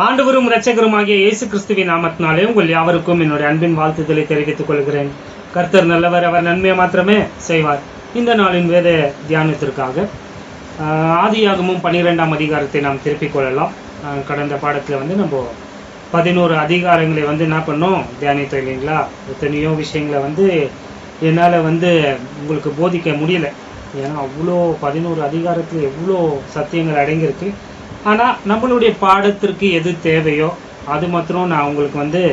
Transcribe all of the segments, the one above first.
ஆண்டவரும் இரட்சகருமாகிய இயேசு கிறிஸ்துவின் நாமத்தினாலே உங்கள் யாவருக்கும் என்னுடைய அன்பின் வாழ்த்துக்களை தெரிவித்துக் கொள்கிறேன். கர்த்தர் நல்லவர், அவர் நன்மையை மாத்திரமே செய்வார். இந்த நாளின் வேத தியானத்திற்காக ஆதியாகமும் 12ஆம் அதிகாரத்தை நாம் திருப்பிக் கொள்ளலாம். கடந்த பாடத்தில் நம்ம 11 அதிகாரங்களை என்ன பண்ணோம் தியானித்தோம் இல்லைங்களா. எத்தனையோ விஷயங்களை என்னால் உங்களுக்கு போதிக்க முடியல. ஏன்னா அவ்வளோ 11 அதிகாரத்தில் எவ்வளோ சத்தியங்கள் அடங்கியிருக்கு. ஆனால் நம்மளுடைய பாடத்திற்கு எது தேவையோ அது மாத்திரம் நான் உங்களுக்கு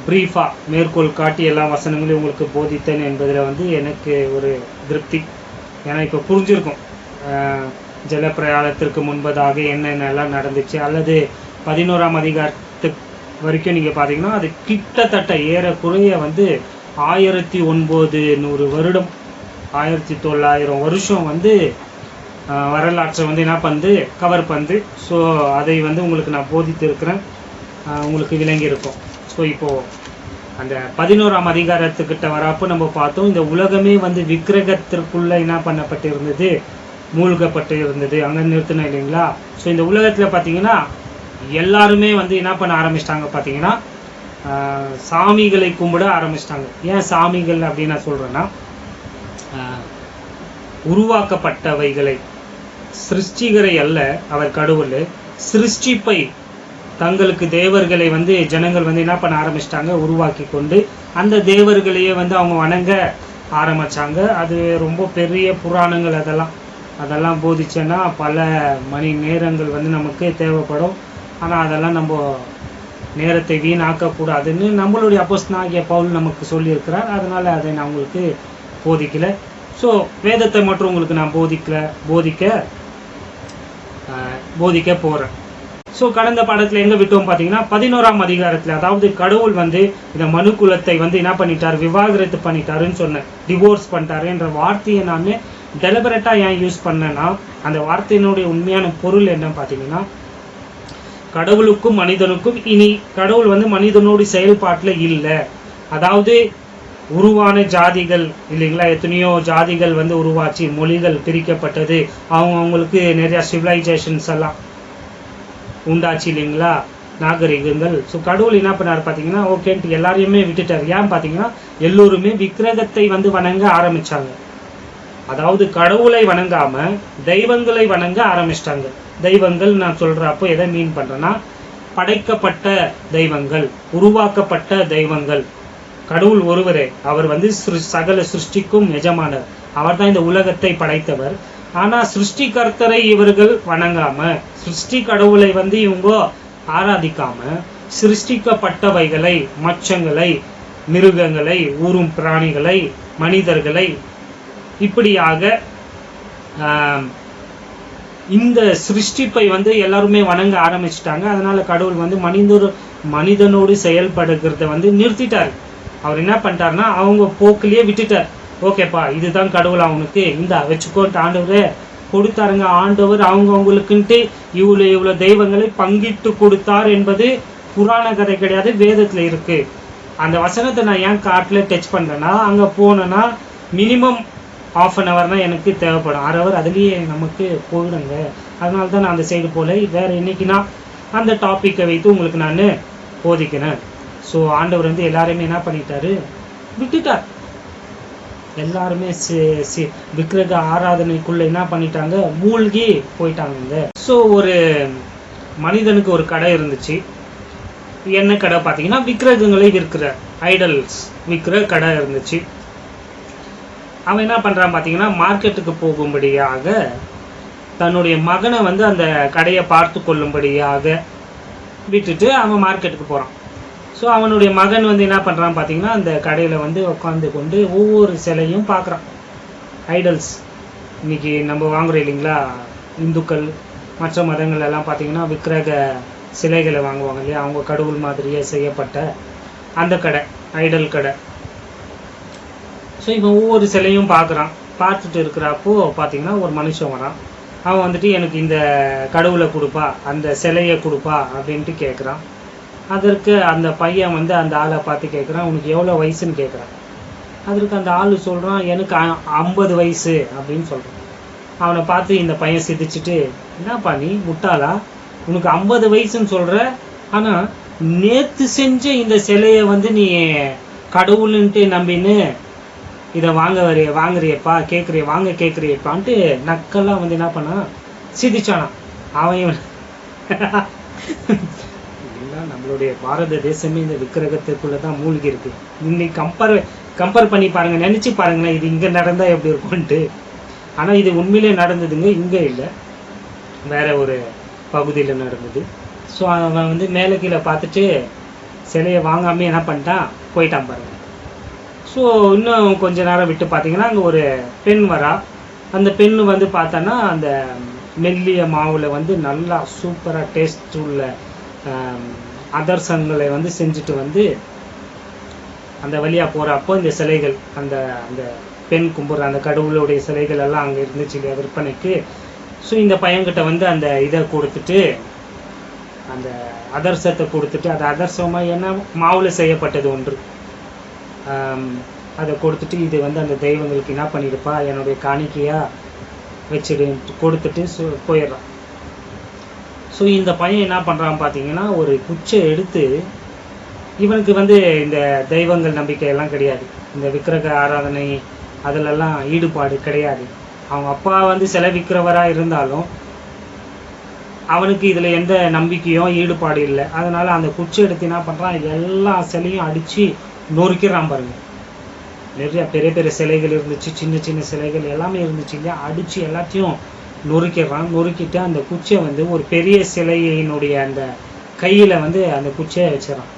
ப்ரீஃபாக மேற்கோள் காட்டி எல்லா வசனங்களையும் உங்களுக்கு போதித்தேன் என்பதில் எனக்கு ஒரு திருப்தி. ஏன்னா இப்போ புரிஞ்சிருக்கும் ஜலப்பிரயாணத்திற்கு முன்பதாக என்னென்னலாம் நடந்துச்சு. அல்லது 11ஆம் அதிகாரத்துக்கு வரைக்கும் நீங்கள் பார்த்தீங்கன்னா அது கிட்டத்தட்ட ஏறக்குறைய 1900 வருடம் 1900 வருஷம் வரலாற்றை என்ன பண்ணுது கவர் பண்ணுது. ஸோ அதை உங்களுக்கு நான் போதித்து இருக்கிறேன், உங்களுக்கு விளங்கி இருக்கும். ஸோ இப்போது அந்த 11ஆம் அதிகாரத்துக்கிட்ட வரப்போ நம்ம பார்த்தோம், இந்த உலகமே விக்கிரகத்திற்குள்ளே என்ன பண்ணப்பட்டு இருந்தது, மூழ்கப்பட்டு இருந்தது. அங்கே நிறுத்தினோம் இல்லைங்களா. ஸோ இந்த உலகத்தில் பார்த்தீங்கன்னா எல்லாருமே என்ன பண்ண ஆரம்பிச்சிட்டாங்க பார்த்தீங்கன்னா சாமிகளை கும்பிட ஆரம்பிச்சிட்டாங்க. ஏன் சாமிகள் அப்படின்னு நான் சொல்கிறேன்னா, உருவாக்கப்பட்டவைகளை, சிருஷ்டிகரை அல்ல அவர் கடவுள், சிருஷ்டிப்பை தங்களுக்கு தேவர்களை ஜனங்கள் என்ன பண்ண ஆரம்பிச்சிட்டாங்க, உருவாக்கி கொண்டு அந்த தேவர்களையே அவங்க வணங்க ஆரம்பித்தாங்க. அது ரொம்ப பெரிய புராணங்கள். அதெல்லாம் போதிச்சேன்னா பல மணி நேரங்கள் நமக்கு தேவைப்படும். ஆனால் அதெல்லாம் நம்ம நேரத்தை வீணாக்கக்கூடாதுன்னு நம்மளுடைய அப்போஸ்தலனாகிய பவுல் நமக்கு சொல்லியிருக்கிறார். அதனால் அதை நான் உங்களுக்கு போதிக்கலை. ஸோ வேதத்தை மட்டும் உங்களுக்கு நான் போதிக்க போகிறேன். ஸோ கடந்த பாடத்தில் எங்கே விட்டோம் பார்த்தீங்கன்னா 11ஆம் அதிகாரத்தில், அதாவது கடவுள் இந்த மனு குலத்தை என்ன பண்ணிட்டார், விவாகரத்து பண்ணிட்டாருன்னு சொன்னேன், டிவோர்ஸ் பண்ணிட்டாரு என்ற வார்த்தையை நான் டெலிபரேட்டாக ஏன் யூஸ் பண்ணேன்னா, அந்த வார்த்தையினுடைய உண்மையான பொருள் என்னன்னு பார்த்தீங்கன்னா, கடவுளுக்கும் மனிதனுக்கும் இனி கடவுள் மனிதனோட செயல்பாட்டில் இல்லை. அதாவது உருவான ஜாதிகள் இல்லைங்களா, எத்தனையோ ஜாதிகள் உருவாச்சு, மொழிகள் பிரிக்கப்பட்டது, அவங்களுக்கு நிறையா சிவிலைசேஷன்ஸ் எல்லாம் உண்டாச்சு இல்லைங்களா, நாகரிகங்கள். ஸோ கடவுள் என்ன பண்ணார் பார்த்தீங்கன்னா, ஓகேன்ட்டு எல்லாரையுமே விட்டுட்டார். ஏன் பார்த்தீங்கன்னா எல்லோருமே விக்கிரகத்தை வணங்க ஆரம்பித்தாங்க. அதாவது கடவுளை வணங்காமல் தெய்வங்களை வணங்க ஆரம்பிச்சிட்டாங்க. தெய்வங்கள் நான் சொல்கிறப்போ எதை மீன் பண்ணுறேன்னா, படைக்கப்பட்ட தெய்வங்கள், உருவாக்கப்பட்ட தெய்வங்கள். கடவுள் ஒருவரே, அவர் சகல சிருஷ்டிக்கும் எஜமானர், அவர் தான் இந்த உலகத்தை படைத்தவர். ஆனால் சிருஷ்டிகர்த்தரை இவர்கள் வணங்காம, சிருஷ்டி கடவுளை இவங்க ஆராதிக்காம, சிருஷ்டிக்கப்பட்டவைகளை, மச்சங்களை, மிருகங்களை, ஊரும் பிராணிகளை, மனிதர்களை, இப்படியாக இந்த சிருஷ்டிப்பை எல்லாருமே வணங்க ஆரம்பிச்சிட்டாங்க. அதனால கடவுள் மனிதனோடு செயல்படுகிறத நிறுத்திட்டார். அவர் என்ன பண்ணிட்டாருன்னா அவங்க போக்கிலேயே விட்டுட்டார். ஓகேப்பா, இதுதான் கடவுள், அவனுக்கு இந்த வச்சுக்கோன்ட்டு ஆண்டவரே கொடுத்தாருங்க. ஆண்டவர் அவங்களுக்குன்ட்டு இவ்வளோ தெய்வங்களை பங்கிட்டு கொடுத்தார் என்பது புராண கதை கிடையாது, வேதத்தில் இருக்கு. அந்த வசனத்தை நான் ஏன் காட்டில் டச் பண்ணுறேன்னா, அங்கே போனேன்னா மினிமம் ½ an hour எனக்கு தேவைப்படும். 1/2 hour அதுலேயே நமக்கு போயிடுங்க. அதனால தான் நான் அந்த சைடு போல வேறு இன்னைக்குன்னா அந்த டாப்பிக்கை வைத்து உங்களுக்கு நான் போதிக்கிறேன். ஸோ ஆண்டவர் எல்லாருமே என்ன பண்ணிட்டாரு, விட்டுட்டார். எல்லாருமே விக்கிரக ஆராதனைக்குள்ளே என்ன பண்ணிட்டாங்க, மூழ்கி போயிட்டாங்க. ஸோ ஒரு மனிதனுக்கு ஒரு கடை இருந்துச்சு. என்ன கடை பார்த்தீங்கன்னா, விக்கிரகங்களை விற்கிற, ஐடல்ஸ் விற்கிற கடை இருந்துச்சு. அவன் என்ன பண்ணுறான் பார்த்தீங்கன்னா, மார்க்கெட்டுக்கு போகும்படியாக தன்னுடைய மகனை அந்த கடையை பார்த்து கொள்ளும்படியாக விட்டுட்டு அவன் மார்க்கெட்டுக்கு போகிறான். ஸோ அவனுடைய மகன் என்ன பண்ணுறான் பார்த்தீங்கன்னா, அந்த கடையில் உட்காந்து கொண்டு ஒவ்வொரு சிலையும் பார்க்குறான். ஐடல்ஸ் இன்றைக்கி நம்ம வாங்குறோம் இல்லைங்களா, இந்துக்கள் மற்ற மதங்கள் எல்லாம் பார்த்தீங்கன்னா விக்கிரக சிலைகளை வாங்குவாங்க இல்லையா, அவங்க கடவுள் மாதிரியே செய்யப்பட்ட அந்த கடை, ஐடல் கடை. ஸோ இவன் ஒவ்வொரு சிலையும் பார்க்குறான். பார்த்துட்டு இருக்கிறப்போ பார்த்தீங்கன்னா ஒரு மனுஷன் வரான். அவன் எனக்கு இந்த கடவுளை கொடுப்பா, அந்த சிலையை கொடுப்பா அப்படின்ட்டு கேட்குறான். அதற்கு அந்த பையன் அந்த ஆளை பார்த்து கேட்குறான், உனக்கு எவ்வளோ வயசுன்னு கேட்குறான். அதற்கு அந்த ஆள் சொல்கிறான், எனக்கு 50 வயசு அப்படின்னு சொல்கிறான். அவனை பார்த்து இந்த பையன் சிரிச்சிட்டு, என்னப்பா நீ முட்டாளா, உனக்கு 50 வயசுன்னு சொல்ற, ஆனா நேத்து செஞ்ச இந்த சிலையை வந்து நீ கடவுள்ன்ட்டு நம்பின்னு இதை வாங்குறியப்பா கேட்குறியப்பான்ட்டு நக்கெல்லாம் வந்து என்ன பண்ணா, சிதிச்சானா. அவன் எல்லாம் நம்மளுடைய பாரத தேசமே இந்த விக்கிரகத்துக்குள்ளதான் மூழ்கி இருக்கு. இன்னைக்கு கம்பேர் பண்ணி பாருங்க, நினைச்சு பாருங்களேன், இது இங்க நடந்தா எப்படி இருக்கும்ட்டு. ஆனா இது உண்மையிலே நடந்ததுங்க, இங்க இல்லை, வேற ஒரு பகுதியில் நடந்தது. ஸோ அவன் வந்து மேலே கீழே பார்த்துட்டு சிலையை வாங்காமல் என்ன பண்ணிட்டான், போயிட்டான் பாருங்க. ஸோ இன்னும் கொஞ்ச நேரம் விட்டு பார்த்தீங்கன்னா அங்கே ஒரு பெண் வரா. அந்த பெண் வந்து பார்த்தோன்னா அந்த மெல்லிய மாவில் வந்து நல்லா சூப்பராக டேஸ்ட் உள்ள அதர்சங்களை வந்து செஞ்சுட்டு வந்து அந்த வழியாக போகிறப்போ இந்த சிலைகள், அந்த அந்த பெண் கும்பிட்ற அந்த கடவுளுடைய சிலைகள் எல்லாம் அங்கே இருந்துச்சு இல்லையா விற்பனைக்கு. ஸோ இந்த பையன்கிட்ட வந்து அந்த இதை கொடுத்துட்டு, அந்த அதர்சத்தை கொடுத்துட்டு, அது அதர்சமாக என்ன மாவில் செய்யப்பட்டது ஒன்று, அதை கொடுத்துட்டு இது வந்து அந்த தெய்வங்களுக்கு என்ன பண்ணிடுப்பா, என்னுடைய காணிக்கையாக வச்சுடு கொடுத்துட்டு போயிடுறான். ஸோ இந்த பையன் என்ன பண்ணுறான் பார்த்தீங்கன்னா, ஒரு குச்சை எடுத்து, இவனுக்கு வந்து இந்த தெய்வங்கள் நம்பிக்கையெல்லாம் கிடையாது, இந்த விக்கிரக ஆராதனை அதிலெல்லாம் ஈடுபாடு கிடையாது. அவங்க அப்பா வந்து சிலை விற்கிறவராக இருந்தாலும் அவனுக்கு இதில் எந்த நம்பிக்கையும் ஈடுபாடு இல்லை. அதனால அந்த குச்சி எடுத்து என்ன பண்ணுறான், எல்லா சிலையும் அடித்து நொறுக்கிறான் பாருங்க. நிறைய பெரிய பெரிய சிலைகள் இருந்துச்சு, சின்ன சின்ன சிலைகள் எல்லாமே இருந்துச்சு இல்லையா, அடித்து எல்லாத்தையும் நொறுக்கிறான். நொறுக்கிட்டு அந்த குச்சியை வந்து ஒரு பெரிய சிலையினுடைய அந்த கையில் வந்து அந்த குச்சியை வச்சிடறான்.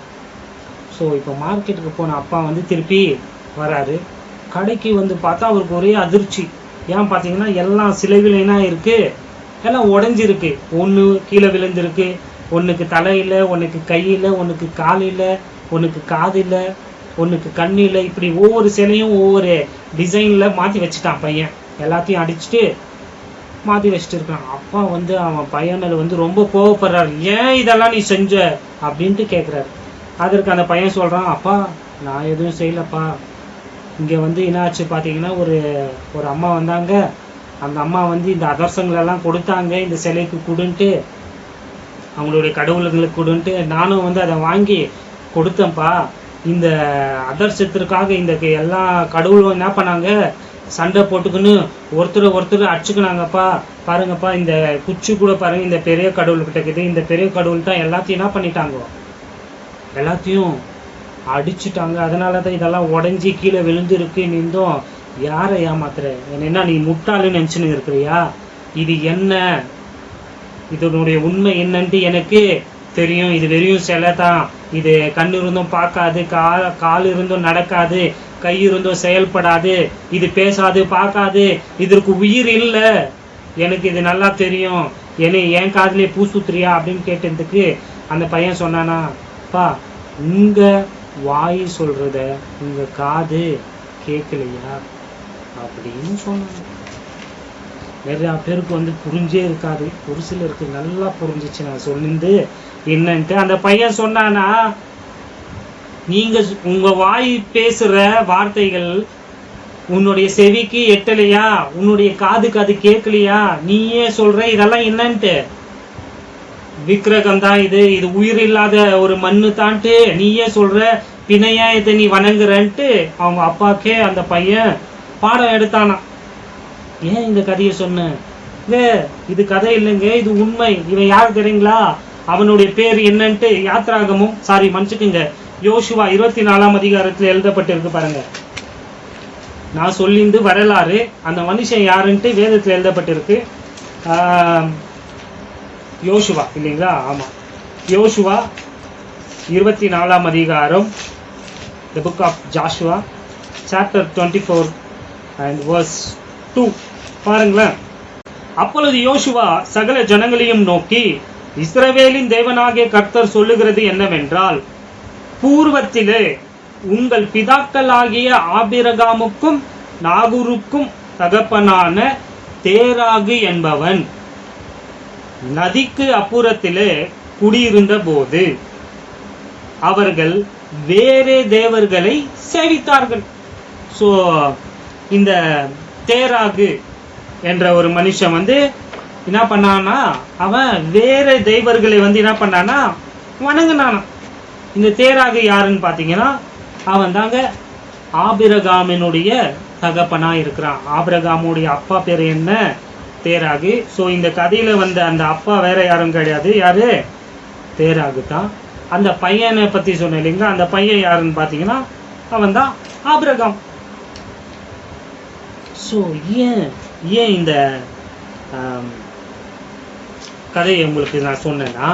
ஸோ இப்போ மார்க்கெட்டுக்கு போன அப்பா வந்து திருப்பி வராரு. கடைக்கு வந்து பார்த்தா அவருக்கு ஒரே அதிர்ச்சி. ஏன் பார்த்தீங்கன்னா எல்லா சிலைகளும் என்ன இருக்குது, எல்லாம் உடஞ்சிருக்கு. ஒன்று கீழே விழுந்திருக்கு, ஒன்றுக்கு தலையில், ஒன்றுக்கு கையில், ஒன்றுக்கு காலில், ஒன்றுக்கு காதில், ஒன்றுக்கு கண்ணில், இப்படி ஒவ்வொரு சிலையும் ஒவ்வொரு டிசைனில் மாற்றி வச்சுட்டான் பையன். எல்லாத்தையும் அடிச்சுட்டு மாற்றி வச்சுட்டு இருக்கான். அப்பா வந்து அவன் பையன் மேலே வந்து ரொம்ப கோவப்படுறாரு. ஏன் இதெல்லாம் நீ செஞ்ச அப்படின்ட்டு கேட்குறாரு. அதற்கு அந்த பையன் சொல்கிறான், அப்பா நான் எதுவும் செய்யலப்பா, இங்கே வந்து என்னாச்சு பார்த்தீங்கன்னா ஒரு அம்மா வந்தாங்க, அந்த அம்மா வந்து இந்த அதர்சங்களெல்லாம் கொடுத்தாங்க, இந்த சிலைக்கு கொடுன்ட்டு, அவங்களுடைய கடவுளுங்களுக்கு கொடுன்ட்டு, நானும் வந்து அதை வாங்கி கொடுத்தேன்ப்பா. இந்த அதர்சத்திற்காக இந்த எல்லா கடவுளும் என்ன பண்ணாங்க, சண்டை போட்டுக்குன்னு ஒருத்தர் அடிச்சுக்கினாங்கப்பா. பாருங்கப்பா, இந்த குச்சி கூட பாருங்க, இந்த பெரிய கடவுள்கிட்ட இருக்குது, இந்த பெரிய கடவுள் தான் எல்லாத்தையும் என்ன பண்ணிட்டாங்க, எல்லாத்தையும் அடிச்சுட்டாங்க. அதனால தான் இதெல்லாம் உடஞ்சி கீழே விழுந்துருக்கு. நீந்தும் யாரை ஏமாத்துற, என்ன நீ முட்டாளுன்னு நினச்சின்னு இருக்கிறியா? இது என்ன, இதனுடைய உண்மை என்னன்ட்டு எனக்கு தெரியும். இது வெறியும் சிலை தான். இது கண் இருந்தும் பார்க்காது, கால் இருந்தும் நடக்காது, கை இருந்தும் செயல்படாது, இது பேசாது, பார்க்காது, இதற்கு உயிர் இல்லை, எனக்கு இது நல்லா தெரியும், என் காதிலே பூ சுத்துறியா அப்படின்னு கேட்டதுக்கு அந்த பையன் சொன்னானா, பா உங்க வாய் சொல்றத உங்க காது கேட்கலையா அப்படின்னு சொன்னாங்க. நிறையா பேருக்கு வந்து புரிஞ்சே இருக்காது, ஒரு சிலருக்கு நல்லா புரிஞ்சிச்சு நான் சொல்லிந்து என்னன்ட்டு. அந்த பையன் சொன்னானா, நீங்க உங்க வாய் பேசுற வார்த்தைகள் உன்னுடைய செவிக்கு எட்டலையா, உன்னுடைய காதுக்கு அது கேட்கலையா, நீயே சொல்ற இதெல்லாம் என்னன்ட்டு, விக்கிரகம் தான் இது உயிர் இல்லாத ஒரு மண்ணு தான்ட்டு நீயே சொல்ற, பிணையா இதை நீ வணங்குறன்ட்டு அவங்க அப்பாக்கே அந்த பையன் பாடம் எடுத்தானா. ஏன் இந்த கதையை சொன்ன, இது கதை இல்லைங்க, இது உண்மை. இவன் யாரு தெரியுங்களா, அவனுடைய பேர் என்னன்ட்டு யாத்ராகமும் மன்னிச்சுக்குங்க, யோசுவா 24ஆம் அதிகாரத்தில் எழுதப்பட்டிருக்கு பாருங்க. நான் சொல்லிந்து வரலாறு, அந்த மனுஷன் யாருன்ட்டு வேதத்தில் எழுதப்பட்டிருக்கு. யோசுவா இல்லைங்களா, ஆமா, யோசுவா 24ஆம் அதிகாரம், the book of Joshua chapter 24 and verse 2 பாருங்களேன். அப்பொழுது யோசுவா சகல ஜனங்களையும் நோக்கி, இஸ்ரவேலின் தேவனாகிய கர்த்தர் சொல்லுகிறது என்னவென்றால், பூர்வத்திலே உங்கள் பிதாக்களாகிய ஆபிரகாமுக்கும் நாகூருக்கும் தகப்பனான தேராகு என்பவன் நதிக்கு அப்புறத்திலே குடியிருந்த போது அவர்கள் வேறே தேவர்களை சேவித்தார்கள். ஸோ இந்த தேராகு என்ற ஒரு மனுஷன் வந்து என்ன பண்ணான்னா அவன் வேற தெய்வர்களை வந்து என்ன பண்ணான்னா வணங்கினானா. இந்த தேராகு யாருன்னு பார்த்தீங்கன்னா அவன் தாங்க ஆபிரகாமினுடைய தகப்பனா இருக்கிறான். ஆபிரகாமுடைய அப்பா பேர் என்ன? தேராகு. ஸோ இந்த கதையில வந்த அந்த அப்பா வேற யாரும் கிடையாது, யாரு? தேராகு தான். அந்த பையனை பத்தி சொன்ன இல்லைங்களா, அந்த பையன் யாருன்னு பார்த்தீங்கன்னா அவன் தான் ஆபிரகாம். ஸோ ஏன் இந்த கதையை உங்களுக்கு நான் சொன்னேன்னா,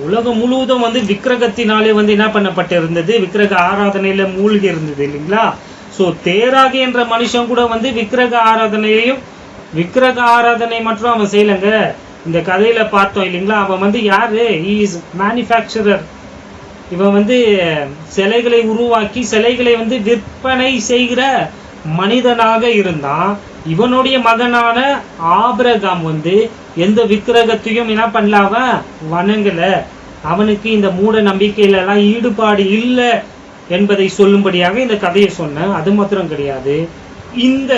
உலகம் முழுவதும் வந்து விக்கிரகத்தினாலே வந்து என்ன பண்ணப்பட்டு இருந்தது, விக்கிரக ஆராதனையில மூழ்கி இருந்தது இல்லைங்களா. ஸோ தேராகு என்ற மனுஷன் கூட வந்து விக்கிரக ஆராதனை மற்றும் அவன் செய்யலைங்க. இந்த கதையில பார்த்தோம் இல்லைங்களா, அவன் வந்து யாரு? Is manufacturer. இவன் வந்து சிலைகளை உருவாக்கி சிலைகளை வந்து விற்பனை செய்கிற மனிதனாக இருந்தான். இவனுடைய மகனான ஆபிரகாம் வந்து எந்த விக்கிரகத்தையும் என்ன பண்ணல, அவன் வணங்கல. அவனுக்கு இந்த மூட நம்பிக்கையில எல்லாம் ஈடுபாடு இல்லை என்பதை சொல்லும்படியாக இந்த கதையை சொன்னேன். அது மாத்திரம் கிடையாது, இந்த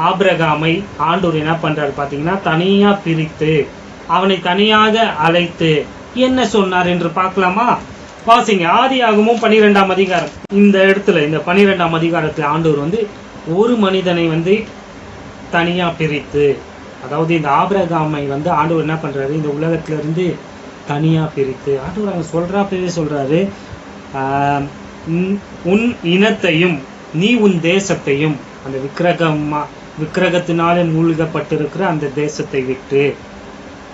ஆபிரகாமை ஆண்டவர் என்ன பண்றாரு பார்த்தீங்கன்னா தனியா பிரித்து அவனை தனியாக அழைத்து என்ன சொன்னார் என்று பார்க்கலாமா? வாசிங்க. ஆதியாகமம் 12ஆம் அதிகாரம். இந்த இடத்துல இந்த 12ஆம் அதிகாரத்துல ஆண்டவர் வந்து ஒரு மனிதனை வந்து தனியா பிரித்து, அதாவது இந்த ஆபிரகாமை வந்து ஆண்டவர் என்ன பண்றாரு, இந்த உலகத்துல இருந்து தனியா பிரித்து ஆண்டவர் அங்க சொல்றாப்பவே சொல்றாரு, உன் இனத்தையும் நீ உன் தேசத்தையும், அந்த விக்கிரகத்தினாலே மூழ்கப்பட்டிருக்கிற அந்த தேசத்தை விட்டு,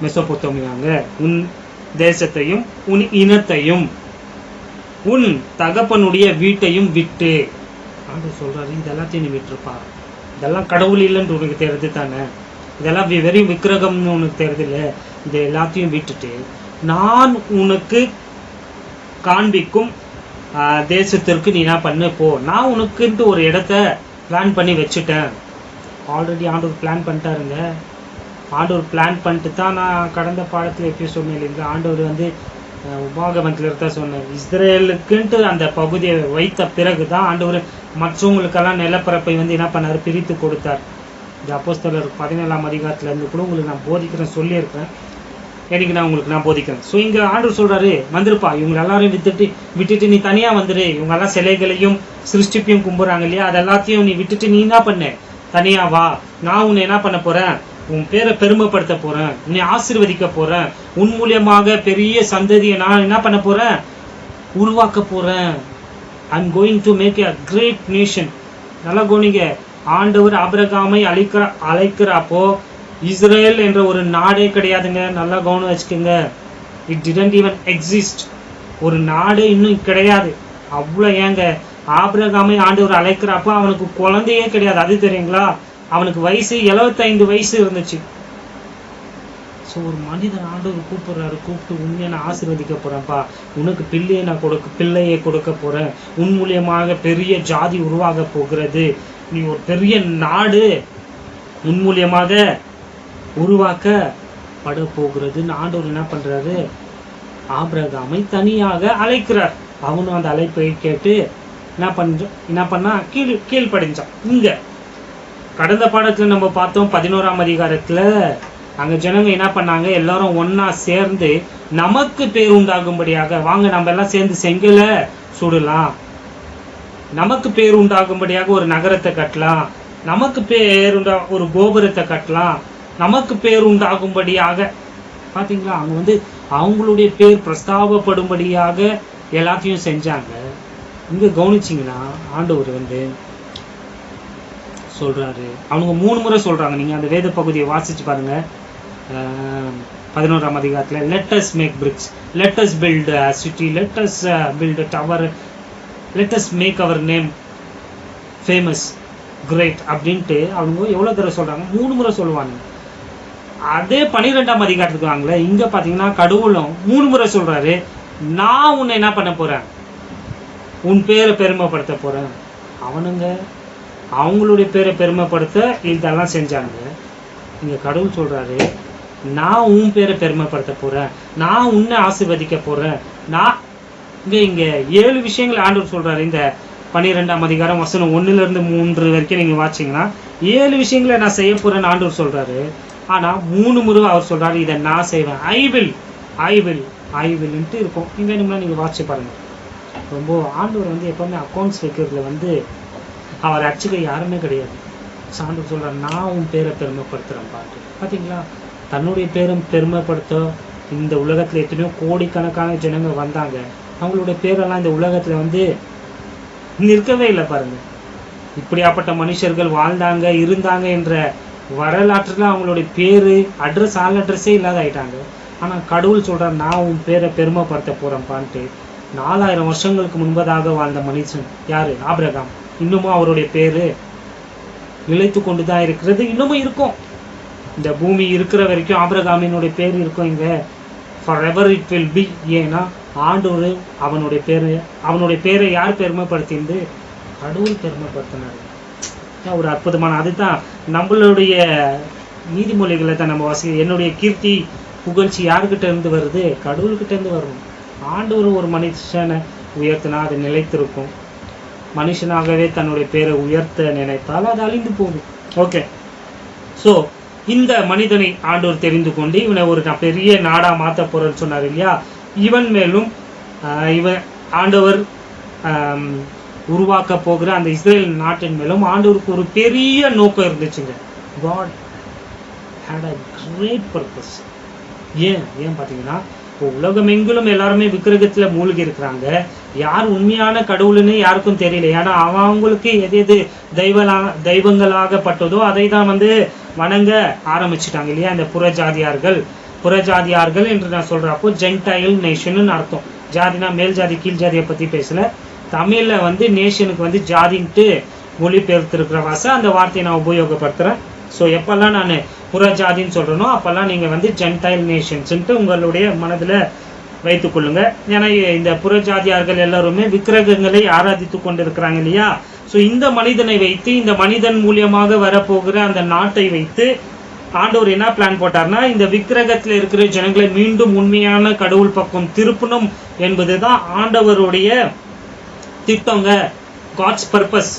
மெசொப்பொத்தேமியாங்க, உன் தேசத்தையும் உன் இனத்தையும் உன் தகப்பனுடைய வீட்டையும் விட்டு, ஆண்டவர் சொல்றாரு இது எல்லாத்தையும் நீ விட்டுருப்பா. இதெல்லாம் கடவுள் இல்லைன்னு உனக்கு தெரியுது தானே, இதெல்லாம் வெறும் விக்கிரகம்னு உனக்கு தெரியுது இல்லை, இது எல்லாத்தையும் விட்டுட்டு நான் உனக்கு காண்பிக்கும் தேசத்திற்கு நீ என்ன பண்ணு போ. நான் உனக்குன்ட்டு ஒரு இடத்த பிளான் பண்ணி வச்சுட்டேன். ஆல்ரெடி ஆண்டவர் பிளான் பண்ணிட்டாருங்க. ஆண்டவர் பிளான் பண்ணிட்டு தான் நான் கடந்த பாடத்தில் எப்பயும் சொன்னேன் இல்லைங்க, ஆண்டவர் வந்து உபாகமத்தில் இருந்தால் சொன்னேன், இஸ்ரேலுக்குன்ட்டு அந்த பகுதியை வைத்த பிறகு தான் ஆண்டவர் மற்றவங்களுக்கெல்லாம் நிலப்பரப்பை வந்து என்ன பண்ணார், பிரித்து கொடுத்தார். இந்த அப்போஸ்தலர் 17ஆம் அதிகாரத்துல இருந்து கூட உங்களுக்கு நான் போதிக்கிறேன், சொல்லியிருக்கேன். எனக்கு நான் போதிக்கிறேன். ஸோ இங்கே ஆண்டவர் சொல்றாரு, வந்திருப்பா, இவங்க எல்லாரையும் விட்டுட்டு நீ தனியா வந்துரு. இவங்க எல்லாம் சிலைகளையும் சிருஷ்டிப்பையும் கும்புறாங்க இல்லையா, அது எல்லாத்தையும் நீ விட்டுட்டு நீ என்ன பண்ண, தனியா வா. நான் உன்னை என்ன பண்ண போறேன், உன் பேரை பெருமைப்படுத்த போறேன், உன்னை ஆசீர்வதிக்க போறேன், உன் மூலியமாக பெரிய சந்ததியை நான் என்ன பண்ண போறேன், உருவாக்க போறேன். I'm going to make a great nation. நல்லா கவனிங்க, ஆண்டவர் ஆபிரகாமை அழைக்கிறப்போ இஸ்ரேல் என்ற ஒரு நாடே கிடையாதுங்க. நல்லா கவனம் வச்சுக்கோங்க. It didn't even exist. ஒரு நாடு இன்னும் கிடையாது. அவ்வளோ ஏங்க, ஆபிரகாமை ஆண்டவர் அழைக்கிறப்போ அவனுக்கு குழந்தையே கிடையாது. அது தெரியுங்களா, அவனுக்கு வயசு 75 வயசு இருந்துச்சு. ஸோ ஒரு மனிதன் ஆண்டவர் கூப்பிட்டு உண்மையை நான் ஆசீர்வதிக்க போறேன்ப்பா, உனக்கு பிள்ளையை கொடுக்க போறேன், உன் மூலியமாக பெரிய ஜாதி உருவாக போகிறது, நீ ஒரு பெரிய நாடு உன் மூலியமாக உருவாக்கப்பட போகிறதுன்னு ஆண்டவர் என்ன பண்றாரு, ஆபிரகாமை தனியாக அழைக்கிறார். அவனும் அந்த அழைப்பை கேட்டு என்ன பண்ணா கீழ்ப்படிஞ்சான். இங்க கடந்த பாடத்துல நம்ம பார்த்தோம் 11ஆம் அதிகாரத்துல அங்க ஜனங்க என்ன பண்ணாங்க, எல்லாரும் ஒன்னா சேர்ந்து நமக்கு பேர் உண்டாகும்படியாக, வாங்க நம்ம எல்லாம் சேர்ந்து செங்கல சுடலாம், நமக்கு பேர் உண்டாகும்படியாக ஒரு நகரத்தை கட்டலாம், நமக்கு பேர் ஒரு கோபுரத்தை கட்டலாம், நமக்கு பேர் உண்டாகும்படியாக. பாத்தீங்களா, அவங்க வந்து அவங்களுடைய பேர் பிரஸ்தாபப்படும்படியாக எல்லாத்தையும் செஞ்சாங்க. இங்க கவனிச்சிங்கன்னா ஆண்டவர் வந்து சொல்றாரு, அவங்க 3 முறை சொல்றாங்க. நீங்க அந்த வேத பகுதியை வாசிச்சு பாருங்க. 11ஆம் அதிகாரத்துல let us make bricks, let us build a city, let us build a tower, let us make our name famous, great அப்படின்ட்டு அவங்க எவ்வளவு தடவை சொல்றாங்க, 3 முறை சொல்லுவாங்க. அதே 12ஆம் அதிகாரத்துக்கு வாங்கல, இங்க பாத்தீங்கன்னா கடவுளும் 3 முறை சொல்றாரு, நான் உன்னை என்ன பண்ண போறேன், உன் பேரை பெருமைப்படுத்த போறேன். அவனுங்க அவங்களுடைய பேரை பெருமைப்படுத்த இதெல்லாம் செஞ்சாங்க. இங்க கடவுள் சொல்றாரு, நான் உன் பேரை பெருமைப்படுத்த போறேன், நான் உன்னை ஆசீர்வதிக்க போறேன். நான் இங்க 7 விஷயங்கள் ஆண்டவர் சொல்றாரு. இந்த 12ஆம் அதிகாரம் வசனம் 1 to 3 வரைக்கும் நீங்க வாட்சிங்கன்னா 7 விஷயங்களை நான் செய்ய போறேன்னு ஆண்டவர் சொல்றாரு. ஆனா 3 முறை அவர் சொல்றாரு இதை நான் செய்வேன், ஐ வில்ன்ட்டு இருக்கும். நீங்க வேணும்னா நீங்க வாட்சி பாருங்க. ரொம்ப ஆண்டவர் வந்து எப்பவுமே அக்கௌண்ட்ஸ் வைக்கிறதுல வந்து அவர் அச்சுக்க யாருமே கிடையாது. ஆண்டவர் சொல்றாரு நான் உன் பேரை பெருமைப்படுத்துறேன் பாட்டு. பாத்தீங்களா, தன்னுடைய பேரும் பெருமைப்படுத்த இந்த உலகத்துல எத்தனையோ கோடிக்கணக்கான ஜனங்க வந்தாங்க, அவங்களுடைய பேரெல்லாம் இந்த உலகத்துல வந்து நிற்கவே இல்லை பாருங்க. இப்படியாப்பட்ட மனுஷர்கள் வாழ்ந்தாங்க இருந்தாங்க என்ற வரலாற்றுல அவங்களுடைய பேரு அட்ரஸ் ஆல் அட்ரஸே இல்லாத ஆயிட்டாங்க. ஆனா கடவுள் சொல்றார் நான் உன் பேரை பெருமைப்படுத்த போறேன்பான்ட்டு. 4000 வருஷங்களுக்கு முன்பதாக வாழ்ந்த மனுஷன் யாரு? ஆபிரகாம். இன்னமும் அவருடைய பேரு நிலைத்து கொண்டுதான் இருக்கிறது, இன்னமும் இருக்கும். இந்த பூமி இருக்கிற வரைக்கும் ஆபிரகாமினுடைய பேர் இருக்கும் இங்க, ஃபாரெவர் இட் வில் பி. ஏன்னா ஆண்டவர் அவனுடைய பேரை யார் பெருமைப்படுத்திந்து? கடவுள் பெருமைப்படுத்தினார். ஒரு அற்புதமான, அதுதான் நம்மளுடைய நீதிமொழிகளை தான் நம்ம வாசி. என்னுடைய கீர்த்தி புகழ்ச்சி யாருக்கிட்ட இருந்து வருது? கடவுள்கிட்ட இருந்து வரணும். ஆண்டவர் ஒரு மனுஷனை உயர்த்தினா அது நிலைத்திருக்கும். மனுஷனாகவே தன்னுடைய பேரை உயர்த்த நினைத்தால் அது அழிந்து போகும். ஓகே, ஸோ இந்த மனிதனை ஆண்டவர் தெரிந்து கொண்டு இவனை ஒரு பெரிய நாடா மாற்ற போறேன்னு சொன்னார் இல்லையா? இவன் மேலும் இவன் ஆண்டவர் உருவாக்க போகிற அந்த இஸ்ரேல் நாட்டின் மேலும் ஆண்டவருக்கு ஒரு பெரிய நோக்கம் இருந்துச்சுங்க. God had a great purpose. ஏன் பார்த்தீங்கன்னா, இப்போ உலகம் எங்கிலும் எல்லாருமே விக்கிரகத்துல மூழ்கி இருக்கிறாங்க. யார் உண்மையான கடவுள்னு யாருக்கும் தெரியல. ஏன்னா அவங்களுக்கு எது தெய்வங்களாகப்பட்டதோ அதை தான் வந்து வணங்க ஆரம்பிச்சுட்டாங்க இல்லையா? இந்த புறஜாதியார்கள் என்று நான் சொல்றப்போ ஜென்டைல் நேஷன் அர்த்தம். ஜாதினா மேல் ஜாதி கீழ் ஜாதியை பத்தி பேசல. தமிழ்ல வந்து நேஷனுக்கு வந்து ஜாதின்ட்டு மொழிபெயர்த்திருக்கிற அந்த வார்த்தையை நான் உபயோகப்படுத்துறேன். ஸோ எப்பெல்லாம் நான் புறஜாதின்னு சொல்றேனோ அப்பெல்லாம் நீங்க வந்து ஜென்டைல் நேஷன்ஸ்ன்ட்டு உங்களுடைய மனதில் வைத்துக் கொள்ளுங்க. ஏன்னா இந்த புறஜாதியார்கள் எல்லாருமே விக்கிரகங்களை ஆராதித்து கொண்டு இருக்கிறாங்க இல்லையா? ஸோ இந்த மனிதனை வைத்து, இந்த மனிதன் மூலியமாக வரப்போகிற அந்த நாட்டை வைத்து ஆண்டவர் என்ன பிளான் போட்டார்னா, இந்த விக்கிரகத்தில் இருக்கிற ஜனங்களை மீண்டும் உண்மையான கடவுள் பக்கம் திருப்பணும் என்பதுதான் ஆண்டவருடைய திட்டங்க. God's purpose.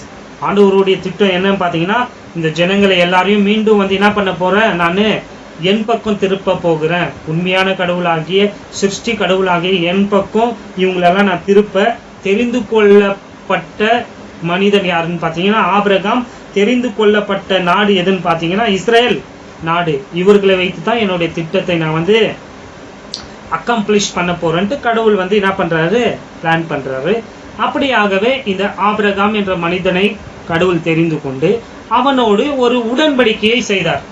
ஆண்டவருடைய திட்டம் என்னன்னு பார்த்தீங்கன்னா, இந்த ஜனங்களை எல்லாரையும் மீண்டும் வந்து என்ன பண்ண போறேன், நான் என் பக்கம் திருப்ப போகிறேன். உண்மையான கடவுளாகிய சிருஷ்டி கடவுளாகிய என் பக்கம் இவங்களெல்லாம் நான் திருப்ப. தெரிந்து கொள்ளப்பட்ட மனிதன் யாருன்னு பார்த்தீங்கன்னா ஆபிரகாம். தெரிந்து கொள்ளப்பட்ட நாடு எதுன்னு பார்த்தீங்கன்னா இஸ்ரேல் நாடு. இவர்களை வைத்து தான் என்னுடைய திட்டத்தை நான் வந்து அக்கம்ப்ளிஷ் பண்ண போறேன்ட்டு கடவுள் வந்து என்ன பண்றாரு, பிளான் பண்றாரு. அப்படியாகவே இந்த ஆபிரகாம் என்ற மனிதனை கடவுள் தெரிந்து கொண்டு அவனோடு ஒரு உடன்படிக்கையை செய்தார்.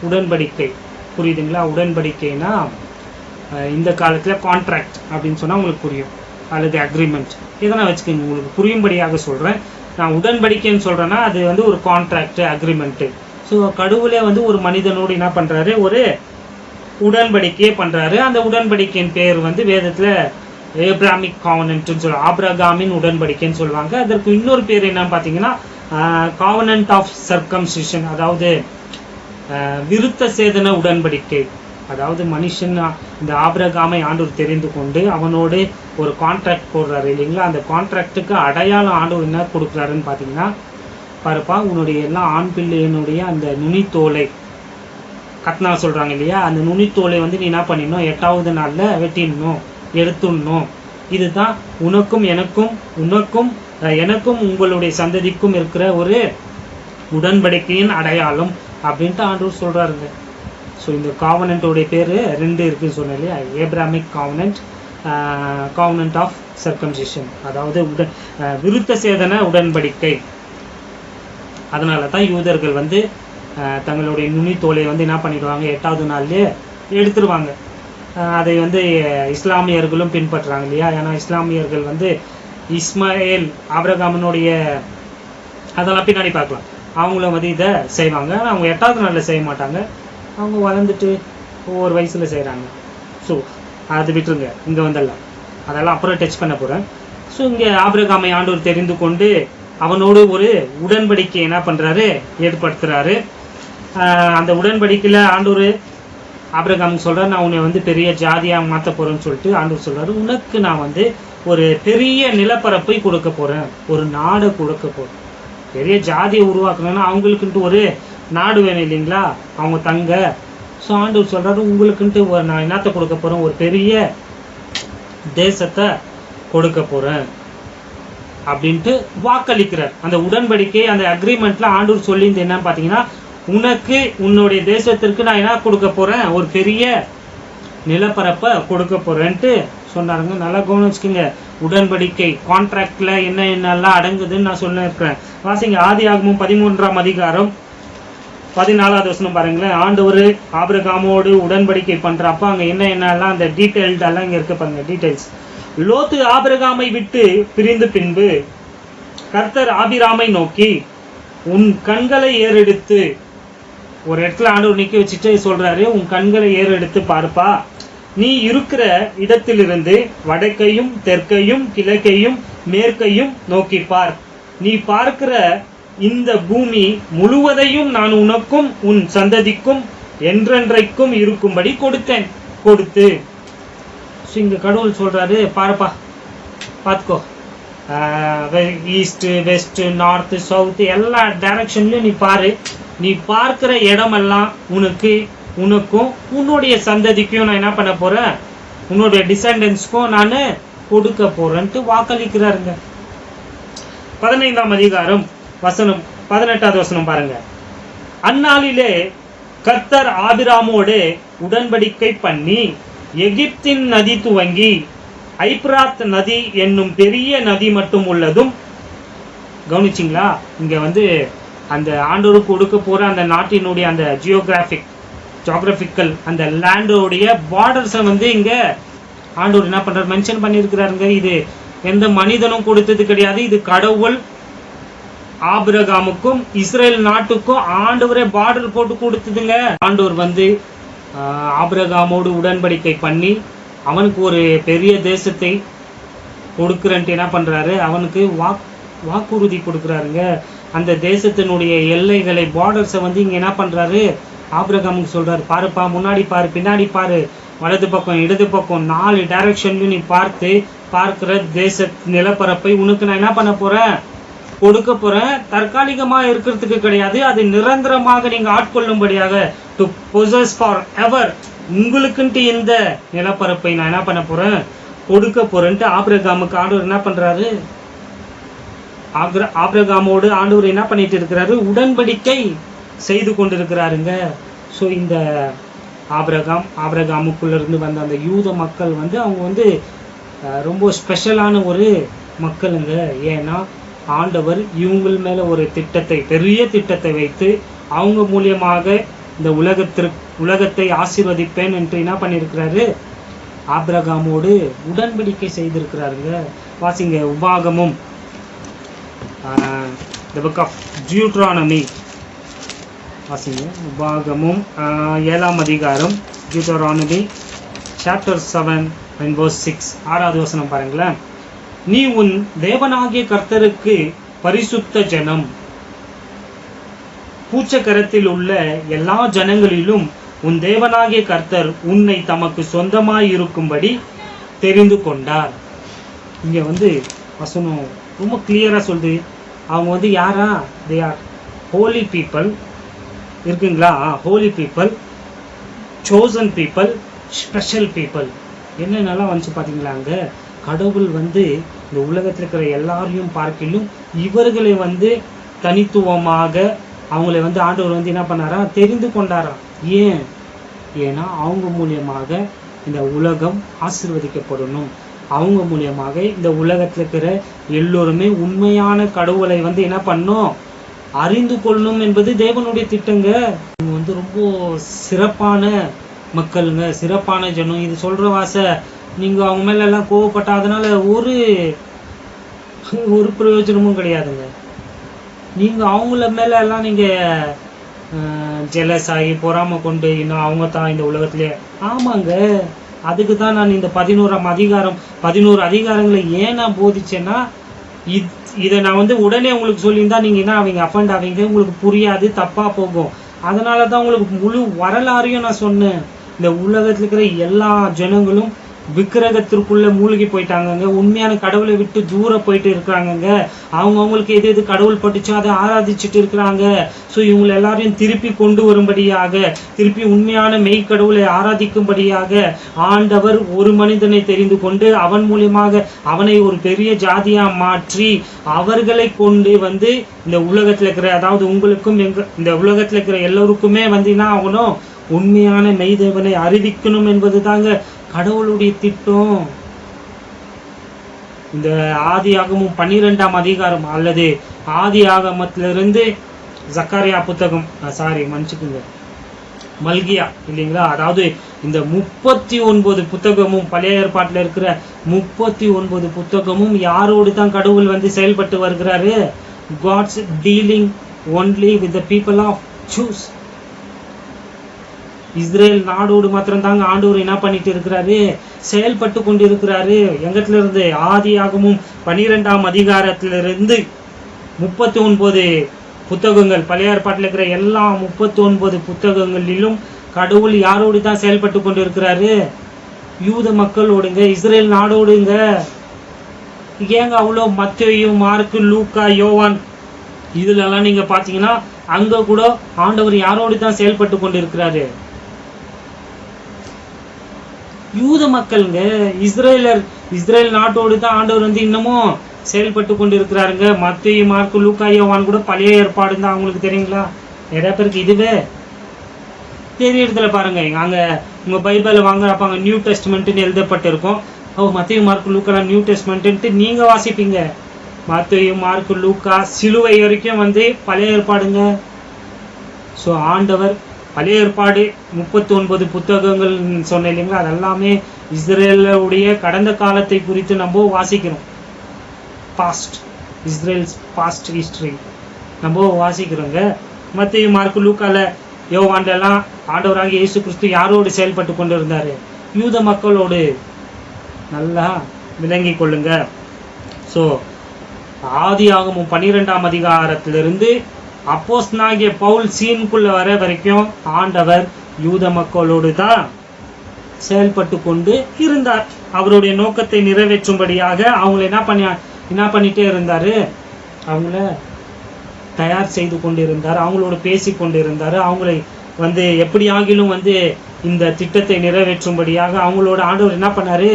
உடன்படிக்கை புரியுதுங்களா? உடன்படிக்கைனா இந்த காலத்துல கான்ட்ராக்ட் அப்படின்னு சொன்னா உங்களுக்கு புரியும், அல்லது அக்ரிமெண்ட். இதெல்லாம் வச்சுக்கோங்க, உங்களுக்கு புரியும்படியாக சொல்றேன். நான் உடன்படிக்கைன்னு சொல்றேன்னா அது வந்து ஒரு கான்ட்ராக்ட், அக்ரிமெண்ட். ஸோ கடவுளே வந்து ஒரு மனிதனோடு என்ன பண்றாரு, ஒரு உடன்படிக்கையை பண்றாரு. அந்த உடன்படிக்கையின் பேர் வந்து வேதத்துல ஏப்ராமிக் காவனன்ட்னு சொல்லுவாங்க. ஆபிரகாமின் உடன்படிக்கைன்னு சொல்லுவாங்க. அதற்கு இன்னொரு பேர் என்னன்னு பார்த்தீங்கன்னா காவனன்ட் ஆஃப் சர்க்கம்சிஷன், அதாவது விருத்த சேதன உடன்படிக்கை. அதாவது மனுஷன் இந்த ஆபிரகாமை ஆண்டவர் தெரிந்து கொண்டு அவனோடு ஒரு கான்ட்ராக்ட் போடுறாரு இல்லைங்களா? அந்த கான்ட்ராக்டுக்கு அடையாளம் ஆண்டவர் என்ன கொடுக்குறாருன்னு பார்த்தீங்கன்னா, பாருப்பா உன்னுடைய எல்லா ஆண் பிள்ளையினுடைய அந்த நுனித்தோலை கத்னா சொல்றாங்க இல்லையா? அந்த நுனித்தோலை வந்து நீ என்ன பண்ணிடணும், 8வது நாள்ல வெட்டிடணும், எடுத்துடணும். இதுதான் உனக்கும் எனக்கும் உங்களுடைய சந்ததிக்கும் இருக்கிற ஒரு உடன்படிக்கையின் அடையாளம் அப்படின்ட்டு ஆண்டவர் சொல்றாருங்க. ஸோ இந்த காவனன்ட்டோடைய பேர் 2 இருக்குன்னு சொன்னேன் இல்லையா? ஏப்ராமிக் காவனன்ட், காவனன்ட் ஆஃப் சர்க்கம்சிஷன், அதாவது விருத்த சேதன உடன்படிக்கை. அதனால தான் யூதர்கள் வந்து தங்களுடைய நுனித்தோலை வந்து என்ன பண்ணிடுவாங்க, 8வது நாள்லேயே எடுத்துருவாங்க. அதை வந்து இஸ்லாமியர்களும் பின்பற்றுறாங்க இல்லையா? ஏன்னா இஸ்லாமியர்கள் வந்து இஸ்மாயில் ஆபிரகாமனுடைய அதெல்லாம் பின்னாடி பார்க்கலாம், அவங்களும் வந்து இதை செய்வாங்க. அவங்க 8வது நாளில் செய்ய மாட்டாங்க, அவங்க வளர்ந்துட்டு ஒவ்வொரு வயசுல செய்கிறாங்க. ஸோ அது விட்டுருங்க, இங்கே வந்துடலாம், அதெல்லாம் அப்புறம் டச் பண்ண போகிறேன். ஸோ இங்கே ஆபிரகாமை ஆண்டவர் தெரிந்து கொண்டு அவனோடு ஒரு உடன்படிக்கை என்ன பண்ணுறாரு, ஏற்படுத்துகிறாரு. அந்த உடன்படிக்கையில் ஆண்டவர் ஆபிரகாம் சொல்கிறார், நான் உன்னை வந்து பெரிய ஜாதியாக மாற்ற போகிறேன்னு சொல்லிட்டு ஆண்டவர் சொல்கிறாரு, உனக்கு நான் வந்து ஒரு பெரிய நிலப்பரப்பை கொடுக்க போகிறேன், ஒரு நாடை கொடுக்க போகிறேன். பெரிய ஜாதியை உருவாக்கணும்னா அவங்களுக்குன்ட்டு ஒரு நாடு வேணும் இல்லைங்களா, அவங்க தங்க. ஸோ ஆண்டவர் சொல்றாரு, உங்களுக்குன்ட்டு நான் என்னத்தை கொடுக்க போறேன், ஒரு பெரிய தேசத்தை கொடுக்க போறேன் அப்படின்ட்டு வாக்களிக்கிறார். அந்த உடன்படிக்கை, அந்த அக்ரிமெண்ட்ல ஆண்டவர் சொல்லியிருந்து என்னன்னு பாத்தீங்கன்னா, உனக்கு உன்னுடைய தேசத்திற்கு நான் என்ன கொடுக்க போறேன், ஒரு பெரிய நிலப்பரப்பை கொடுக்க போறேன்ட்டு சொன்னாருங்க. நல்லா கவனிச்சுக்கோங்க, உடன்படிக்கை கான்ட்ராக்ட்ல என்னென்னலாம் அடங்குதுன்னு நான் சொல்ல இருக்கிறேன். வாசிங்க ஆதியாகமம் 13ஆம் அதிகாரம் 14வது வசனம் பாருங்களேன். ஆண்டவர் ஆபிரகாமோடு உடன்படிக்கை பண்றப்ப அங்க என்னென்னலாம் அந்த டீடைல்டெல்லாம் இங்க இருக்கு பாருங்க, டீடைல்ஸ். லோத்து ஆபிரகாமை விட்டு பிரிந்து பின்பு கர்த்தர் ஆபிராமை நோக்கி, உன் கண்களை ஏறெடுத்து, ஒரு இடத்துல ஆண்டவர் நிக்க வச்சுட்டு சொல்றாரு, உன் கண்களை ஏறெடுத்து பார்ப்பா, நீ இருக்கிற இடத்திலிருந்து வடக்கையும் தெற்கையும் கிழக்கையும் மேற்கையும் நோக்கி பார். நீ பார்க்கிற இந்த பூமி முழுவதையும் நான் உனக்கும் உன் சந்ததிக்கும் என்றென்றைக்கும் இருக்கும்படி கொடுத்து. இங்க கடவுள் சொல்றாரு, பாருப்பா, பார்த்துக்கோ, ஈஸ்ட் வெஸ்ட் நார்த் சவுத் எல்லா டைரக்ஷன்லயும் நீ பாரு. நீ பார்க்கிற இடமெல்லாம் உனக்கும் உன்னுடைய சந்ததிக்கும் நான் என்ன பண்ண போறேன், உன்னுடைய டிசெண்டன்ஸ்க்கும் நான் கொடுக்க போறேன்ட்டு வாக்களிக்கிறாருங்க. 15ஆம் அதிகாரம் வசனம் 18வது வசனம் பாருங்க. அந்நாளிலே கர்த்தர் ஆபிராமோடு உடன்படிக்கை பண்ணி எகிப்தின் நதி துவங்கி ஐப்ராத் நதி என்னும் பெரிய நதி மட்டும் உள்ளதும். கவனிச்சிங்களா, இங்க வந்து அந்த ஆண்டோருக்கு கொடுக்க போற அந்த நாட்டினுடைய அந்த ஜியோகிராபிக்கல் அந்த லேண்டோடைய பார்டர்ஸை வந்து இங்க ஆண்டவர் என்ன பண்றாரு, மென்ஷன் பண்ணியிருக்கிறாருங்க. இது எந்த மனிதனும் கொடுத்தது கிடையாது, இது கடவுள் ஆபிரகாமுக்கும் இஸ்ரேல் நாட்டுக்கும் ஆண்டவரே பார்டர் போட்டு கொடுத்ததுங்க. ஆண்டவர் வந்து ஆபிரகாமோடு உடன்படிக்கை பண்ணி அவனுக்கு ஒரு பெரிய தேசத்தை கொடுக்குறன்ட்டு என்ன பண்றாரு, அவனுக்கு வாக்குறுதி கொடுக்குறாருங்க. அந்த தேசத்தினுடைய எல்லைகளை பார்டர்ஸை வந்து இங்க என்ன பண்றாரு, ஆபிரகாமுக்கு சொல்றாரு, பாருப்பா, முன்னாடி பாரு, பின்னாடி பாரு, வலது பக்கம் இடது பக்கம் 4 டைரக்ஷன்லையும் நீ பார்க்கிற தேச நிலப்பரப்பை உனக்கு நான் என்ன பண்ண போறேன், கொடுக்க போறேன். தற்காலிகமா இருக்கிறதுக்கு கிடையாது, அது நிரந்தரமாக நீங்க ஆட்கொள்ளும்படியாக, டு பொசஸ் ஃபார் எவர், உங்களுக்குன்ட்டு இந்த நிலப்பரப்பை நான் என்ன பண்ண போறேன், கொடுக்க போறேன்ட்டு ஆபிரகாமுக்கு ஆண்டவர் என்ன பண்றாரு, ஆபிரகாமோடு ஆண்டவர் என்ன பண்ணிட்டு இருக்கிறாரு, உடன்படிக்கை செய்து கொண்டிருக்கிறாருங்க. ஸோ இந்த ஆபிரகாமுக்குள்ள இருந்து வந்த அந்த யூத மக்கள் வந்து அவங்க வந்து ரொம்ப ஸ்பெஷலான ஒரு மக்களுங்க. ஏன்னா ஆண்டவர் இவங்கள் மேல ஒரு திட்டத்தை, பெரிய திட்டத்தை வைத்து அவங்க மூலியமாக இந்த உலகத்தை ஆசீர்வதிப்பேன் என்று என்ன பண்ணியிருக்கிறாரு, ஆபிரகாமோடு உடன்படிக்கை செய்திருக்கிறாருங்க. வாசிங்க உபாகமும் the book of Deuteronomy, வாசிங்க உபாகமும் 7ஆம் அதிகாரம் Deuteronomy chapter 7 and verse 6, 6வது வசனம் பாருங்களேன். நீ உன் தேவனாகிய கர்த்தருக்கு பரிசுத்த ஜனம், பூச்சக்கரத்தில் உள்ள எல்லா ஜனங்களிலும் உன் தேவனாகிய கர்த்தர் உன்னை தமக்கு சொந்தமாய் இருக்கும்படி தெரிந்து கொண்டார். இங்க வந்து வசனம் ரொம்ப கிளியரா சொல்லுது, அவங்க வந்து யாரா, தே ஆர் ஹோலி பீப்புள் இருக்குங்களா, holy people, chosen people, special people. என்னென்னலாம் வந்துச்சு பார்த்தீங்களா, அங்கே கடவுள் வந்து இந்த உலகத்தில் இருக்கிற எல்லாரையும் பார்க்கிலும் இவர்களை வந்து தனித்துவமாக அவங்களை வந்து ஆண்டவர் வந்து என்ன பண்ணாரா, தெரிந்து கொண்டாராம். ஏன்னா அவங்க மூலியமாக இந்த உலகம் ஆசீர்வதிக்கப்படணும், அவங்க மூலியமாக இந்த உலகத்தில் இருக்கிற எல்லோருமே உண்மையான கடவுளை வந்து என்ன பண்ணும், அறிந்து கொள்ளணும் என்பது தேவனுடைய திட்டங்க. அவங்க வந்து ரொம்ப சிறப்பான மக்களுங்க, சிறப்பான ஜனம். இது சொல்ற வாச நீங்க அவங்க மேல எல்லாம் கோவப்பட்ட அதனால ஒரு பிரயோஜனமும் கிடையாதுங்க. நீங்க அவங்கள மேல எல்லாம் நீங்க ஜெலஸ் ஆகி பொறாம கொண்டு இன்னும் அவங்க தான் இந்த உலகத்திலேயே, ஆமாங்க, அதுக்கு தான் நான் இந்த 11 அதிகாரங்களை ஏன் நான் போதிச்சேன்னா, இதை நான் வந்து உடனே உங்களுக்கு சொல்லியிருந்தா நீங்க என்ன அவங்க அஃபண்ட் ஆவீங்க, உங்களுக்கு புரியாது, தப்பா போகும். அதனால தான் உங்களுக்கு முழு வரலாறையும் நான் சொன்னேன். இந்த உலகத்தில் இருக்கிற எல்லா ஜனங்களும் விக்கிரகத்திற்குள்ள மூழ்கி போயிட்டாங்கங்க. உண்மையான கடவுளை விட்டு தூரம் போயிட்டு இருக்கிறாங்கங்க. அவங்களுக்கு எது எது கடவுள் பட்டுச்சோ அதை ஆராதிச்சுட்டு இருக்கிறாங்க. ஸோ இவங்களை எல்லாரையும் திருப்பி கொண்டு வரும்படியாக, திருப்பி உண்மையான மெய் கடவுளை ஆராதிக்கும்படியாக ஆண்டவர் ஒரு மனிதனை தெரிந்து கொண்டு அவன் மூலியமாக அவனை ஒரு பெரிய ஜாதியா மாற்றி அவர்களை கொண்டு வந்து இந்த உலகத்துல இருக்கிற, அதாவது உங்களுக்கும் இந்த உலகத்துல இருக்கிற எல்லோருக்குமே வந்து என்ன ஆகணும், உண்மையான மெய்தேவனை அறிவிக்கணும் என்பது தாங்க கடவுளுடைய திட்டம். இந்த ஆதி ஆகமும் 12ஆம் அதிகாரம் அல்லது ஆதி ஆகமத்திலிருந்து ஜக்கரியா புத்தகம், மன்னிச்சுக்குங்க, மல்கியா இல்லைங்களா, அதாவது இந்த 39 புத்தகமும் பழைய ஏற்பாட்டில் இருக்கிற 39 புத்தகமும் யாரோடு தான் கடவுள் வந்து செயல்பட்டு வருகிறாரு? God's dealing only with the people of Jews. Israel நாடோடு மாத்திரம் தாங்க ஆண்டவர் என்ன பண்ணிட்டு இருக்கிறாரு, செயல்பட்டு கொண்டு இருக்கிறாரு. எங்கத்துல இருந்து? ஆதி ஆகமும் 12ஆம் அதிகாரத்திலிருந்து 39 புத்தகங்கள், பழைய ஏற்பாட்டில் இருக்கிற எல்லா 39 புத்தகங்களிலும் கடவுள் யாரோடு தான் செயல்பட்டு கொண்டு இருக்கிறாரு? யூத மக்களோடுங்க, இஸ்ரேல் நாடோடுங்க. ஏங்க அவ்வளோ மத்தேயு, மார்க்கு, லூக்கா, யோவான் இதுலெல்லாம் நீங்க பாத்தீங்கன்னா அங்க கூட ஆண்டவர் யாரோடு தான் செயல்பட்டு கொண்டு இருக்கிறாரு? யூத மக்களுங்க, இஸ்ரேல் நாட்டோடு தான் ஆண்டவர் வந்து இன்னமும் செயல்பட்டு கொண்டு இருக்கிறாருங்க. மத்தேயு, மார்க்கு, லூக்கா, யோவான் கூட பழைய ஏற்பாடு தான். அவங்களுக்கு தெரியுங்களா? நிறைய பேருக்கு இதுவே தெரியறதுல பாருங்க. அங்க உங்க பைபிள் வாங்குறப்ப அங்க நியூ டெஸ்ட்மெண்ட்னு எழுதப்பட்டிருக்கும். மத்தேயு, மார்க்கு, லூக்கா நியூ டெஸ்ட்மெண்ட்டு நீங்க வாசிப்பீங்க. மத்தேயு, மார்க்கு, லூக்கா சிலுவை வரைக்கும் வந்து பழைய ஏற்பாடுங்க. ஸோ ஆண்டவர் பழைய ஏற்பாடு 39 புத்தகங்கள் சொன்ன இல்லைங்களா, அதெல்லாமே இஸ்ரேலுடைய கடந்த காலத்தை குறித்து நம்ம வாசிக்கிறோம். பாஸ்ட், இஸ்ரேல்ஸ் பாஸ்ட் ஹிஸ்டரி நம்ம வாசிக்கிறோங்க. மத்தேயு, மார்க்கு, லூக்கால, யோவான்லாம் ஆண்டவராக இயேசு கிறிஸ்து யாரோடு செயல்பட்டு கொண்டு இருந்தாரு? யூத மக்களோடு. நல்லா விளங்கி கொள்ளுங்க. ஸோ ஆதி ஆகமும் 12ஆம் அதிகாரத்திலிருந்து அப்போஸ்தலனாகிய பவுல் சீனுக்குள்ள வர வரைக்கும் ஆண்டவர் யூத மக்களோடு தான் செயல்பட்டு கொண்டு இருந்தார். அவருடைய நோக்கத்தை நிறைவேற்றும்படியாக அவங்களை என்ன பண்ணிட்டே இருந்தாரு? அவங்கள தயார் செய்து கொண்டிருந்தார், அவங்களோட பேசி கொண்டிருந்தாரு. அவங்களை வந்து எப்படி ஆகிலும் வந்து இந்த திட்டத்தை நிறைவேற்றும்படியாக அவங்களோட ஆண்டவர் என்ன பண்ணாரு?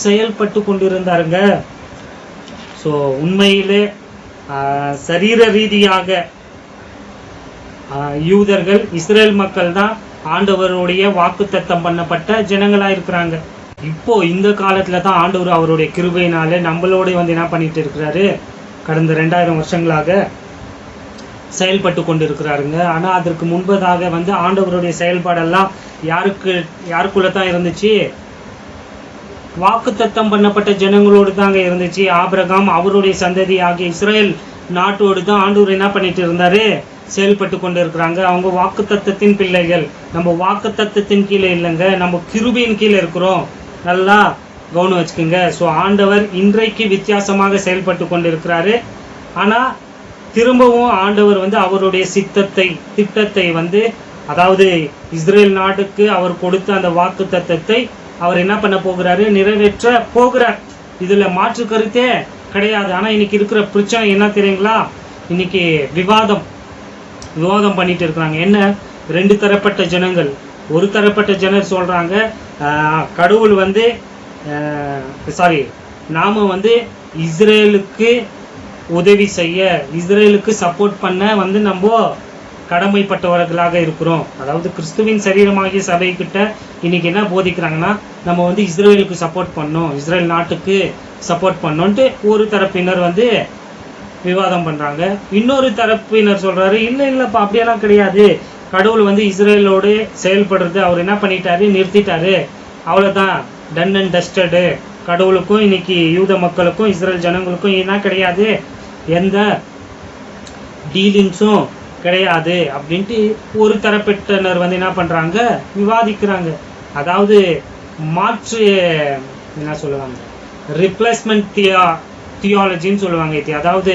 செயல்பட்டு கொண்டிருந்தாருங்க. ஸோ உண்மையிலே சரீர ரீதியாக யூதர்கள், இஸ்ரேல் மக்கள் தான் ஆண்டவருடைய வாக்குத்தத்தம் பண்ணப்பட்ட ஜனங்களா இருக்கிறாங்க. இப்போ இந்த காலத்துல தான் ஆண்டவர் அவருடைய கிருபையினால நம்மளோட வந்து என்ன பண்ணிட்டு இருக்கிறாரு? கடந்த 2000 வருஷங்களாக செயல்பட்டு கொண்டு இருக்கிறாருங்க. ஆனா அதற்கு முன்பதாக வந்து ஆண்டவருடைய செயல்பாடெல்லாம் யாருக்குள்ள தான் இருந்துச்சு? வாக்குத்தத்தம் பண்ணப்பட்ட ஜனங்களோடு தாங்க இருந்துச்சு. ஆபிரகாம் அவருடைய சந்ததி ஆகிய இஸ்ரேல் நாட்டோடு தான் ஆண்டவர் என்ன பண்ணிட்டு இருந்தாரு? செயல்பட்டு கொண்டு இருக்கிறாங்க. அவங்க வாக்குத்தத்தத்தின் பிள்ளைகள். நம்ம வாக்குத்தத்தத்தின் கீழே இல்லைங்க, நம்ம கிருபையின் கீழே இருக்கிறோம். நல்லா கவனம் வச்சுக்கோங்க. ஸோ ஆண்டவர் இன்றைக்கு வித்தியாசமாக செயல்பட்டு கொண்டு இருக்கிறாரு. ஆனா திரும்பவும் ஆண்டவர் வந்து அவருடைய திட்டத்தை வந்து, அதாவது இஸ்ரேல் நாட்டுக்கு அவர் கொடுத்த அந்த வாக்குத்தத்தத்தை அவர் என்ன பண்ண போகிறாரு? நிறைவேற்ற போகிறார். இதுல மாற்று கருத்தே கிடையாது. ஆனா இன்னைக்கு இருக்கிற பிரச்சனை என்ன தெரியுங்களா? இன்னைக்கு விவாதம் பண்ணிட்டு இருக்கிறாங்க. என்ன? 2 தரப்பட்ட ஜனங்கள். ஒரு தரப்பட்ட ஜனர் சொல்றாங்க, கடவுள் வந்து நாம வந்து இஸ்ரேலுக்கு உதவி செய்ய, இஸ்ரேலுக்கு சப்போர்ட் பண்ண வந்து நம்ம கடமைப்பட்டவர்களாக இருக்கிறோம். அதாவது கிறிஸ்துவின் சரீரமாகிய சபை கிட்ட இன்னைக்கு என்ன போதிக்கிறாங்கன்னா, நம்ம வந்து இஸ்ரேலுக்கு சப்போர்ட் பண்ணோம், இஸ்ரேல் நாட்டுக்கு சப்போர்ட் பண்ணோன்ட்டு ஒரு தரப்பினர் வந்து விவாதம் பண்றாங்க. இன்னொரு தரப்பினர் சொல்றாரு, இல்லப்பா அப்படியெல்லாம் கிடையாது, கடவுள் வந்து இஸ்ரேலோடு செயல்படுறது அவர் என்ன பண்ணிட்டாரு? நிறுத்திட்டாரு. அவ்வளவுதான், டன் அண்ட் டஸ்டடு. கடவுளுக்கும் இன்னைக்கு யூத மக்களுக்கும் இஸ்ரேல் ஜனங்களுக்கும் என்ன கிடையாது? எந்த டீலிங்ஸும் கிடையாது அப்படின்ட்டு ஒரு தரப்பினர் வந்து என்ன பண்றாங்க? விவாதிக்கிறாங்க. அதாவது மாற்று என்ன சொல்லுவாங்க? ரிப்ளேஸ்மெண்ட் தியாலஜின்னு சொல்லுவாங்க. அதாவது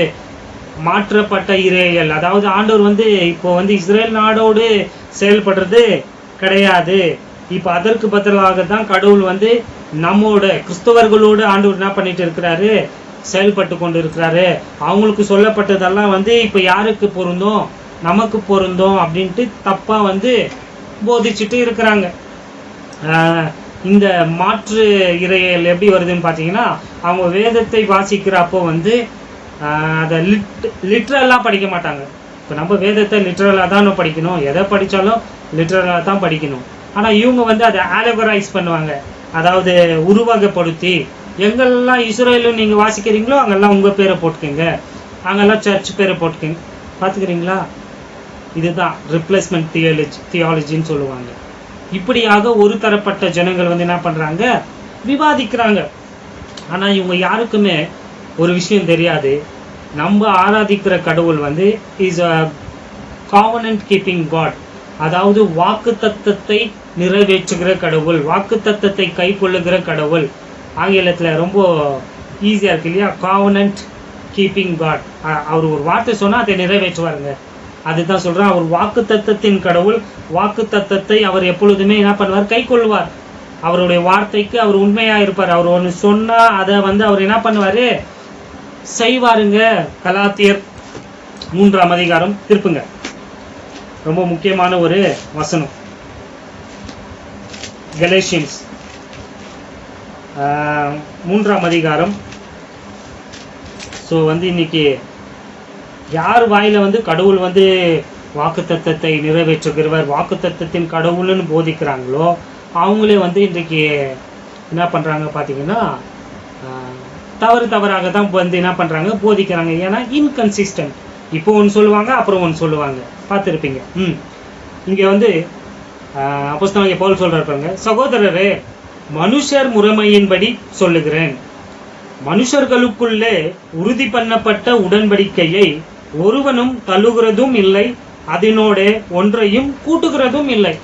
மாற்றப்பட்ட இறையல். அதாவது ஆண்டவர் வந்து இப்போ வந்து இஸ்ரேல் நாடோடு செயல்படுறது கிடையாது, இப்ப அதற்கு பதிலாக தான் கடவுள் வந்து நம்மோட கிறிஸ்தவர்களோடு ஆண்டவர் என்ன பண்ணிட்டு இருக்கிறாரு, செயல்பட்டு கொண்டு இருக்கிறாரு. அவங்களுக்கு சொல்லப்பட்டதெல்லாம் வந்து இப்ப யாருக்கு பொருந்தும், நமக்கு பொருந்தும் அப்படின்ட்டு தப்பா வந்து போதிச்சுட்டு இருக்கிறாங்க. இந்த மாற்று இறையல் எப்படி வருதுன்னு பார்த்தீங்கன்னா, அவங்க வேதத்தை வாசிக்கிறப்போ வந்து அதை லிட்ரலாக படிக்க மாட்டாங்க. இப்போ நம்ம வேதத்தை லிட்ரலாக தான் படிக்கணும், எதை படித்தாலும் லிட்ரலாக தான் படிக்கணும். ஆனால் இவங்க வந்து அதை ஆலகரைஸ் பண்ணுவாங்க, அதாவது உருவகப்படுத்தி, எங்கெல்லாம் இஸ்ரேலும் நீங்கள் வாசிக்கிறீங்களோ அங்கெல்லாம் உங்கள் பேரை போட்டுக்கோங்க, அங்கெல்லாம் சர்ச் பேரை போட்டுக்கோங்க. பார்த்துக்கிறீங்களா? இதுதான் ரிப்ளேஸ்மெண்ட் தியாலஜின்னு சொல்லுவாங்க. இப்படியாக ஒரு தரப்பட்ட ஜனங்கள் வந்து என்ன பண்ணுறாங்க, விவாதிக்கிறாங்க. ஆனால் இவங்க யாருக்குமே ஒரு விஷயம் தெரியாது, நம்ம ஆராதிக்கிற கடவுள் வந்து is a covenant keeping God, அதாவது வாக்கு தத்தத்தை நிறைவேற்றுகிற கடவுள், வாக்கு தத்தத்தை கை கொள்ளுகிற கடவுள். ஆங்கிலத்தில் ரொம்ப ஈஸியாக இருக்கு இல்லையா, காவனன்ட் கீப்பிங் காட். அவர் ஒரு வார்த்தை சொன்னால் அதை நிறைவேற்றுவாருங்க. அதுதான் சொல்கிறேன், அவர் வாக்கு தத்தத்தின் கடவுள். வாக்கு தத்தத்தை அவர் எப்பொழுதுமே என்ன பண்ணுவார், கை கொள்வார். அவருடைய வார்த்தைக்கு அவர் உண்மையாக இருப்பார். அவர் ஒன்று சொன்னால் அதை வந்து அவர் என்ன பண்ணுவார், செய்வாருங்க. கலாத்தியர் 3ஆம் அதிகாரம் திருப்புங்க, ரொம்ப முக்கியமான ஒரு வசனம். கலேஷியன்ஸ் 3ஆம் அதிகாரம். ஸோ வந்து இன்னைக்கு யார் வாயில வந்து கடவுள் வந்து வாக்கு தத்தத்தை நிறைவேற்றுகிறவர், வாக்கு தத்தத்தின் கடவுள்னு போதிக்கிறாங்களோ அவங்களே வந்து இன்றைக்கு என்ன பண்ணுறாங்க பார்த்தீங்கன்னா, தவறாக தான் வந்து என்ன பண்ணுறாங்க, போதிக்கிறாங்க. ஏன்னா இன்கன்சிஸ்டன்ட். இப்போ ஒன்று சொல்லுவாங்க, அப்புறம் ஒன்று சொல்லுவாங்க. பார்த்துருப்பீங்க. இங்கே வந்து அப்போஸ்தலனாகிய பவுல் சொல்றாருங்க, சகோதரரே, மனுஷர் முறைமையின்படி சொல்லுகிறேன், மனுஷர்களுக்குள்ளே உறுதி பண்ணப்பட்ட உடன்படிக்கையை ஒருவனும் தள்ளுகிறதும் இல்லை, அதனோட ஒன்றையும் கூட்டுகிறதும் இல்லை.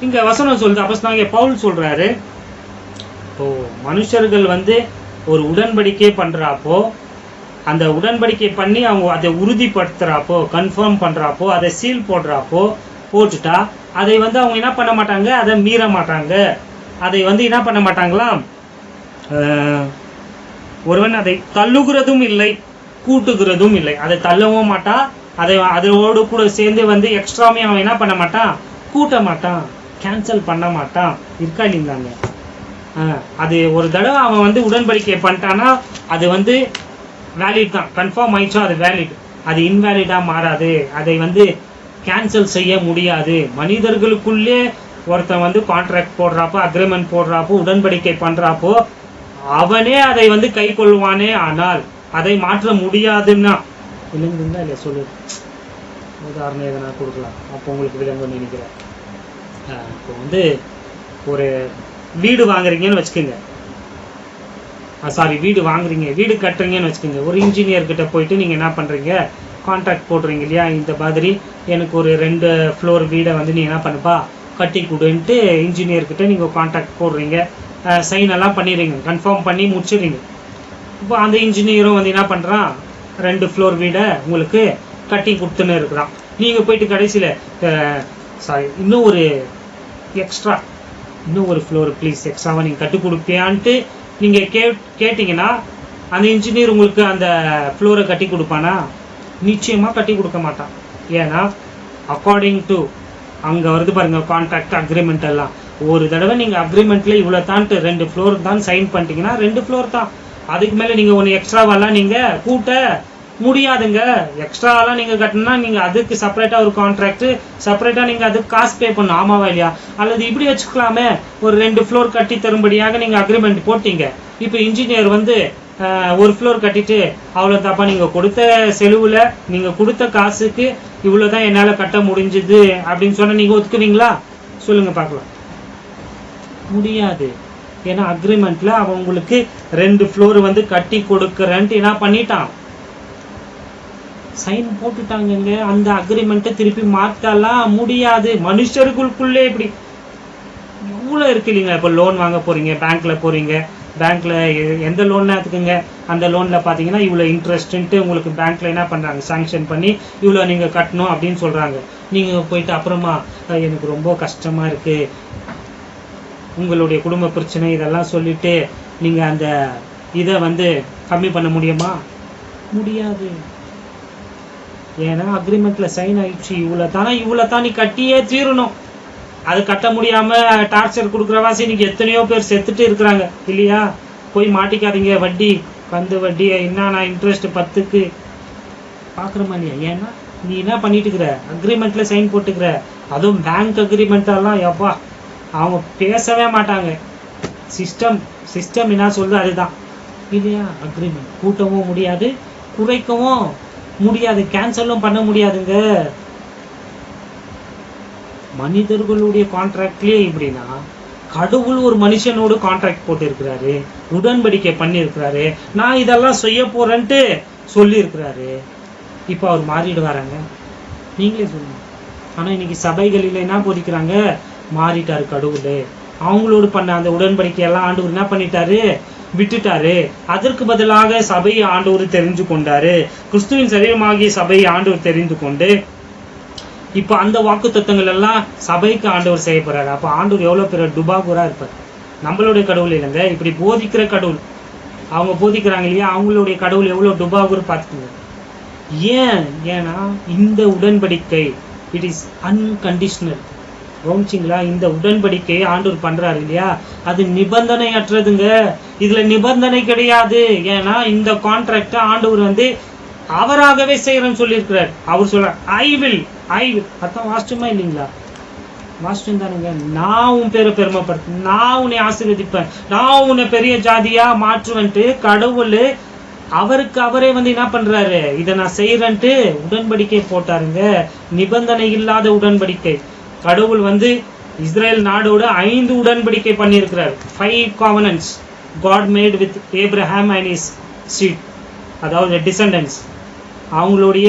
இங்க வசனம் சொல்லுது, அப்போஸ்தலனாகிய பவுல் சொல்றாரு, இப்போ மனுஷர்கள் வந்து ஒரு உடன்படிக்கை பண்றாப்போ, அந்த உடன்படிக்கை பண்ணி அவங்க அதை உறுதிப்படுத்துறாப்போ, கன்ஃபார்ம் பண்றாப்போ, அதை சீல் போட்டுட்டா அதை வந்து அவங்க என்ன பண்ண மாட்டாங்க, அதை மீற மாட்டாங்க. அதை வந்து என்ன பண்ண மாட்டாங்களாம், ஒருவன் அதை தள்ளுகிறதும் இல்லை, கூட்டுகிறதும் இல்லை. அதை தள்ளவும் மாட்டா, அதோடு கூட சேர்ந்து வந்து எக்ஸ்ட்ராமே அவன் என்ன பண்ண மாட்டான், கூட்ட மாட்டான், கேன்சல் பண்ண மாட்டான். இருக்கா இல்லைங்களாங்க? அது ஒரு தடவை அவன் வந்து உடன்படிக்கை பண்ணிட்டான்னா அது வந்து வேலிட் தான், கன்ஃபார்ம் ஆயிடுச்சோ அது வேலிட். அது இன்வேலிடாக மாறாது, அதை வந்து கேன்சல் செய்ய முடியாது. மனிதர்களுக்குள்ளே ஒருத்தன் வந்து கான்ட்ராக்ட் போடுறாப்போ, அக்ரிமெண்ட் போடுறாப்போ, உடன்படிக்கை பண்ணுறாப்போ அவனே அதை வந்து கை கொள்வானே, ஆனால் அதை மாற்ற முடியாதுன்னா இல்லைங்களா? இல்லை சொல்லு, உதாரணம் எதனா கொடுக்கலாம், அப்போ உங்களுக்கு விளங்கும்னு நினைக்கிறேன். இப்போ வந்து ஒரு வீடு வாங்குறீங்கன்னு வச்சுக்கோங்க, வீடு வாங்குறீங்க, வீடு கட்டுறீங்கன்னு வச்சுக்கோங்க. ஒரு இன்ஜினியர்கிட்ட போயிட்டு நீங்கள் என்ன பண்ணுறீங்க, கான்ட்ராக்ட் போடுறீங்க இல்லையா, இந்த மாதிரி எனக்கு ஒரு 2 ஃப்ளோர் வீடை வந்து நீ என்ன பண்ணுப்பா கட்டி கொடுன்ட்டு இன்ஜினியர்கிட்ட நீங்கள் கான்ட்ராக்ட் போடுறீங்க, சைன் எல்லாம் பண்ணிடுறீங்க, கன்ஃபார்ம் பண்ணி முடிச்சிடுறீங்க. இப்போ அந்த இன்ஜினியரும் வந்து என்ன பண்ணுறான், 2 ஃப்ளோர் வீடை உங்களுக்கு கட்டி கொடுத்துன்னு இருக்கிறான். நீங்கள் போயிட்டு கடைசியில் இன்னும் ஒரு எக்ஸ்ட்ரா, இன்னும் ஒரு ஃப்ளோர் ப்ளீஸ் எக்ஸ்ட்ராவாக நீங்கள் கட்டி கொடுப்பியான்ட்டு நீங்கள் கேட்டிங்கன்னா அந்த இன்ஜினியர் உங்களுக்கு அந்த ஃப்ளோரை கட்டி கொடுப்பானா? நிச்சயமாக கட்டி கொடுக்க மாட்டான். ஏன்னா அக்கார்டிங் டு அங்கே வருது பாருங்கள் கான்ட்ராக்ட் அக்ரிமெண்ட் எல்லாம், ஒரு தடவை நீங்கள் அக்ரிமெண்ட்டில் இவ்வளோ தான்ட்டு 2 ஃப்ளோர் தான் சைன் பண்ணிட்டீங்கன்னா 2 ஃப்ளோர் தான். அதுக்கு மேலே நீங்கள் ஒன்று எக்ஸ்ட்ராவெல்லாம் நீங்கள் கூட்ட முடியாதுங்க. எக்ஸ்ட்ராவெல்லாம் நீங்கள் கட்டினா நீங்கள் அதுக்கு செப்பரேட்டாக ஒரு கான்ட்ராக்ட், செப்பரேட்டாக நீங்கள் அதுக்கு காசு பே பண்ணணும், ஆமாவா இல்லையா? அல்லது இப்படி வச்சுக்கலாமே, ஒரு 2 ஃப்ளோர் கட்டி தரும்படியாக நீங்கள் அக்ரிமெண்ட் போட்டீங்க. இப்போ இன்ஜினியர் வந்து ஒரு ஃப்ளோர் கட்டிட்டு அவ்வளோ தப்பா நீங்கள் கொடுத்த செலவில் நீங்கள் கொடுத்த காசுக்கு இவ்வளோ தான் என்னால் கட்ட முடிஞ்சுது அப்படின்னு சொன்னால் நீங்கள் ஒத்துக்குவீங்களா? சொல்லுங்கள் பார்க்கலாம். முடியாது. ஏன்னா அக்ரிமெண்ட்டில் அவங்களுக்கு 2 ஃப்ளோர் வந்து கட்டி கொடுக்குறேன்ட்டு என்ன பண்ணிட்டான், சைன் போட்டுட்டாங்கங்க. அந்த அக்ரிமெண்ட்டை திருப்பி மாற்றலாம் முடியாது. மனுஷர்களுக்குள்ளே இப்படி இவ்வளோ இருக்கு இல்லைங்களா? இப்போ லோன் வாங்க போகிறீங்க, பேங்க்கில் போகிறீங்க, பேங்க்கில் எந்த லோன்னா எடுத்துக்கோங்க, அந்த லோனில் பார்த்தீங்கன்னா இவ்வளோ இன்ட்ரெஸ்ட்டுன்ட்டு உங்களுக்கு பேங்க்கில் என்ன பண்ணுறாங்க, சாங்ஷன் பண்ணி இவ்வளோ நீங்கள் கட்டணும் அப்படின்னு சொல்கிறாங்க. நீங்கள் போயிட்டு அப்புறமா எனக்கு ரொம்ப கஷ்டமாக இருக்குது, உங்களுடைய குடும்ப பிரச்சனை இதெல்லாம் சொல்லிட்டு நீங்க அந்த இதை வந்து கம்மி பண்ண முடியுமா? முடியாது. ஏன்னா அக்ரிமெண்ட்ல சைன் ஆயிடுச்சு. இவ்வளோ தான் நீ கட்டியே தீரணும். அது கட்ட முடியாம டார்ச்சர் கொடுக்குறவாசி இன்னைக்கு எத்தனையோ பேர் செத்துட்டு இருக்கிறாங்க இல்லையா? போய் மாட்டிக்காதீங்க. வட்டி கந்து வட்டி என்ன இன்ட்ரெஸ்ட் 10க்கு பாக்குறமா இல்லையா? ஏன்னா நீ என்ன பண்ணிட்டு இருக்கிற, அக்ரிமெண்ட்ல சைன் போட்டுக்கிற. அதுவும் பேங்க் அக்ரிமெண்ட்டெல்லாம் எப்பா அவங்க பேசவே மாட்டாங்க. சிஸ்டம் என்ன சொல்றது அதுதான் இல்லையா? அக்ரிமெண்ட் கூட்டவும் முடியாது, குறைக்கவும் முடியாது, கேன்சலும் பண்ண முடியாதுங்க. மனிதர்களுடைய கான்ட்ராக்ட்லயே இப்படின்னா கடவுள் ஒரு மனுஷனோடு கான்ட்ராக்ட் போட்டு இருக்கிறாரு, உடன்படிக்கை பண்ணி இருக்கிறாரு, நான் இதெல்லாம் செய்ய போறேன்ட்டு சொல்லி இருக்கிறாரு. இப்ப அவர் மாறிடுவாராங்க? நீங்களே சொல்லுங்க. ஆனா இன்னைக்கு சபைகளில் என்ன போதிக்கிறாங்க, மாறிட்டாரு கடவுள். அவங்களோடு பண்ண அந்த உடன்படிக்கையெல்லாம் ஆண்டவர் என்ன பண்ணிட்டாரு, விட்டுட்டாரு. அதற்கு பதிலாக சபையை ஆண்டவர் தெரிந்து கொண்டாரு. கிறிஸ்துவின் சரீரமாகிய சபையை ஆண்டவர் தெரிந்து கொண்டு இப்ப அந்த வாக்கு தத்துவங்கள் எல்லாம் சபைக்கு ஆண்டவர் செய்ய போறாரு. அப்ப ஆண்டவர் எவ்வளவு பெரிய டுபாகுரா இருப்பார். நம்மளுடைய கடவுள் இல்லைங்க, இப்படி போதிக்கிற கடவுள். அவங்க போதிக்கிறாங்க இல்லையா, அவங்களுடைய கடவுள் எவ்வளவு டுபாகுர் பார்த்துக்கோங்க. ஏன்னா இந்த உடன்படிக்கை இட் இஸ் அன்கண்டிஷனல். கவனிச்சிங்களா? இந்த உடன்படிக்கை ஆண்டவர் பண்றாரு இல்லையா, அது நிபந்தனை அற்றதுங்க. இதுல நிபந்தனை கிடையாது. ஏன்னா இந்த கான்ட்ராக்ட் ஆண்டவர் வந்து அவராகவே செய்யறேன்னு சொல்லியிருக்கிறார். அவர் சொல்றார் ஐ வில். அதான் வாசிச்சுமா இல்லைங்களா? வாசிச்சும் தானுங்க. நான் உன் பேரை பெருமைப்படுத்த, நான் உன்னை ஆசீர்வதிப்பேன், நான் உன்னை பெரிய ஜாதியா மாற்றுவேன்ட்டு கடவுள் அவருக்கு அவரே வந்து என்ன பண்றாரு, இதை நான் செய்யறேன்ட்டு உடன்படிக்கை போட்டாருங்க. நிபந்தனை இல்லாத உடன்படிக்கை. கடவுள் வந்து இஸ்ரேல் நாடோடு 5 உடன்படிக்கை பண்ணியிருக்கிறார். 5 covenants God made with Abraham and his seed, அதாவது descendants. அவங்களுடைய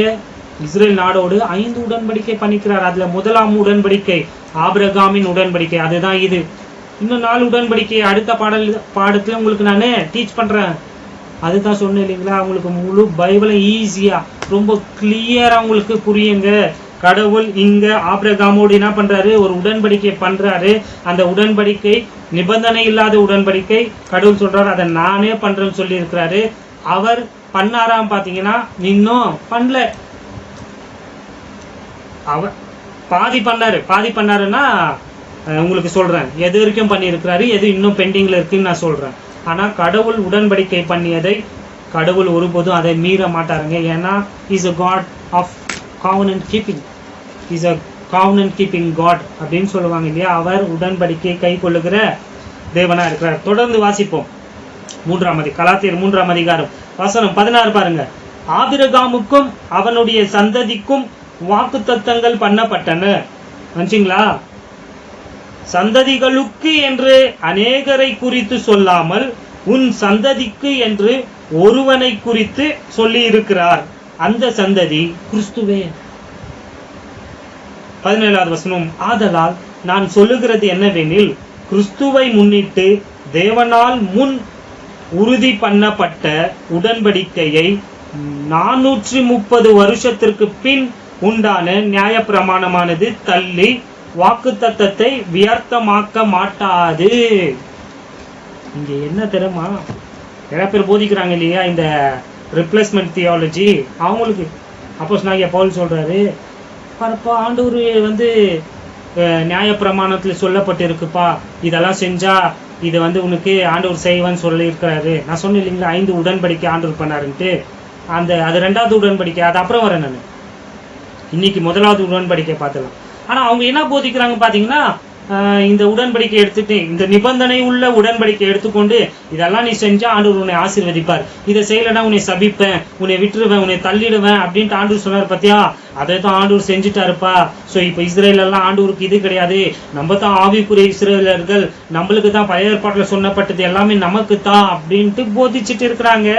இஸ்ரேல் நாடோடு 5 உடன்படிக்கை பண்ணிக்கிறார். அதுல முதலாம் உடன்படிக்கை ஆபிரகாமின் உடன்படிக்கை, அதுதான் இது. இன்னும் 4 உடன்படிக்கை அடுத்த பாடத்துல உங்களுக்கு நான் டீச் பண்றேன். அதுதான் சொன்னேன் இல்லைங்களா, அவங்களுக்கு முழு பைபிளை ஈஸியா ரொம்ப கிளியரா உங்களுக்கு புரியுங்க. கடவுள் இங்க ஆபிரகாமோடு என்ன பண்றாரு, ஒரு உடன்படிக்கை பண்றாரு. அந்த உடன்படிக்கை நிபந்தனை இல்லாத உடன்படிக்கை. கடவுள் சொல்றாரு அதை நானே பண்றேன்னு சொல்லி இருக்கிறாரு. அவர் பண்ணாராம் பாத்தீங்கன்னா, இன்னும் பண்ணல. அவர் பாதி பண்ணாருன்னா உங்களுக்கு சொல்றேன் எது வரைக்கும் பண்ணி இருக்கிறாரு, எது இன்னும் பெண்டிங்ல இருக்குன்னு நான் சொல்றேன். ஆனா கடவுள் உடன்படிக்கை பண்ணியதை கடவுள் ஒருபோதும் அதை மீற மாட்டாருங்க. ஏன்னா is a God of covenant keeping, is a covenant keeping God அப்படின்னு சொல்லுவாங்க இல்லையா. அவர் உடன்படிக்கை கை கொள்ளுகிற தேவனா இருக்கிறார். தொடர்ந்து வாசிப்போம். கலாத்தியர் 3ஆம் அதிகாரம் வசனம் 16 பாருங்க. ஆபிரகாமுக்கும் அவனுடைய சந்ததிக்கும் வாக்குத்தத்தங்கள் பண்ணப்பட்டன. வந்துச்சுங்களா? சந்ததிகளுக்கு என்று அநேகரை குறித்து சொல்லாமல் உன் சந்ததிக்கு என்று ஒருவனை குறித்து சொல்லி இருக்கிறார். அந்த சந்ததி கிறிஸ்துவே. 17வது வசனம். ஆதலால் நான் சொல்லுகிறது என்னவெனில், கிறிஸ்துவை முன்னிட்டு தேவனால் முன் உறுதி பண்ணப்பட்ட உடன்படிக்கையை 430 வருஷத்திற்கு பின் உண்டான நியாய பிரமாணமானது தள்ளி வாக்குத்தத்தத்தை வியர்த்தமாக்க மாட்டாது. இங்க என்ன தெரியுமா, நிறைய பேர் போதிக்கிறாங்க இல்லையா இந்த ரிப்ளேஸ்மெண்ட் தியாலஜி. அவங்களுக்கு அப்போஸ்தலனாகிய பவுல் சொல்றாரு, ஆண்டவர் வந்து நியாய பிரமாணத்துல சொல்லப்பட்டு இருக்குப்பா, இதெல்லாம் செஞ்சா இதை வந்து உனக்கு ஆண்டவர் செய்வான்னு சொல்லி இருக்கிறாரு. நான் சொன்னேன் இல்லைங்களா 5 உடன்படிக்கை ஆண்டவர் பண்ணாருன்ட்டு. அது 2வது உடன்படிக்கை, அது அப்புறம் வரேன் நான். இன்னைக்கு 1வது உடன்படிக்கை பார்த்துலாம். ஆனா அவங்க என்ன போதிக்கிறாங்க பாத்தீங்கன்னா, இந்த உடன்படிக்கை எடுத்துட்டு, இந்த நிபந்தனை உள்ள உடன்படிக்கை எடுத்துக்கொண்டு இதெல்லாம் நீ செஞ்சா ஆண்டவர் உன்னை ஆசீர்வதிப்பார், இதை செய்யலன்னா உன்னை சபிப்பேன், உன்னை விட்டுருவேன், உன்னை தள்ளிடுவேன் அப்படின்ட்டு ஆண்டவர் சொன்னார். பத்தியா, அதை தான் ஆண்டவர் செஞ்சுட்டாருப்பா. ஸோ இப்போ இஸ்ரேல் எல்லாம் ஆண்டவருக்கு இது கிடையாது, நம்ம தான் ஆவிக்குரிய இஸ்ரேலர்கள், நம்மளுக்கு தான் பழைய ஏற்பாட்டில் சொன்னப்பட்டது எல்லாமே நமக்கு தான் அப்படின்ட்டு போதிச்சுட்டு இருக்கிறாங்க.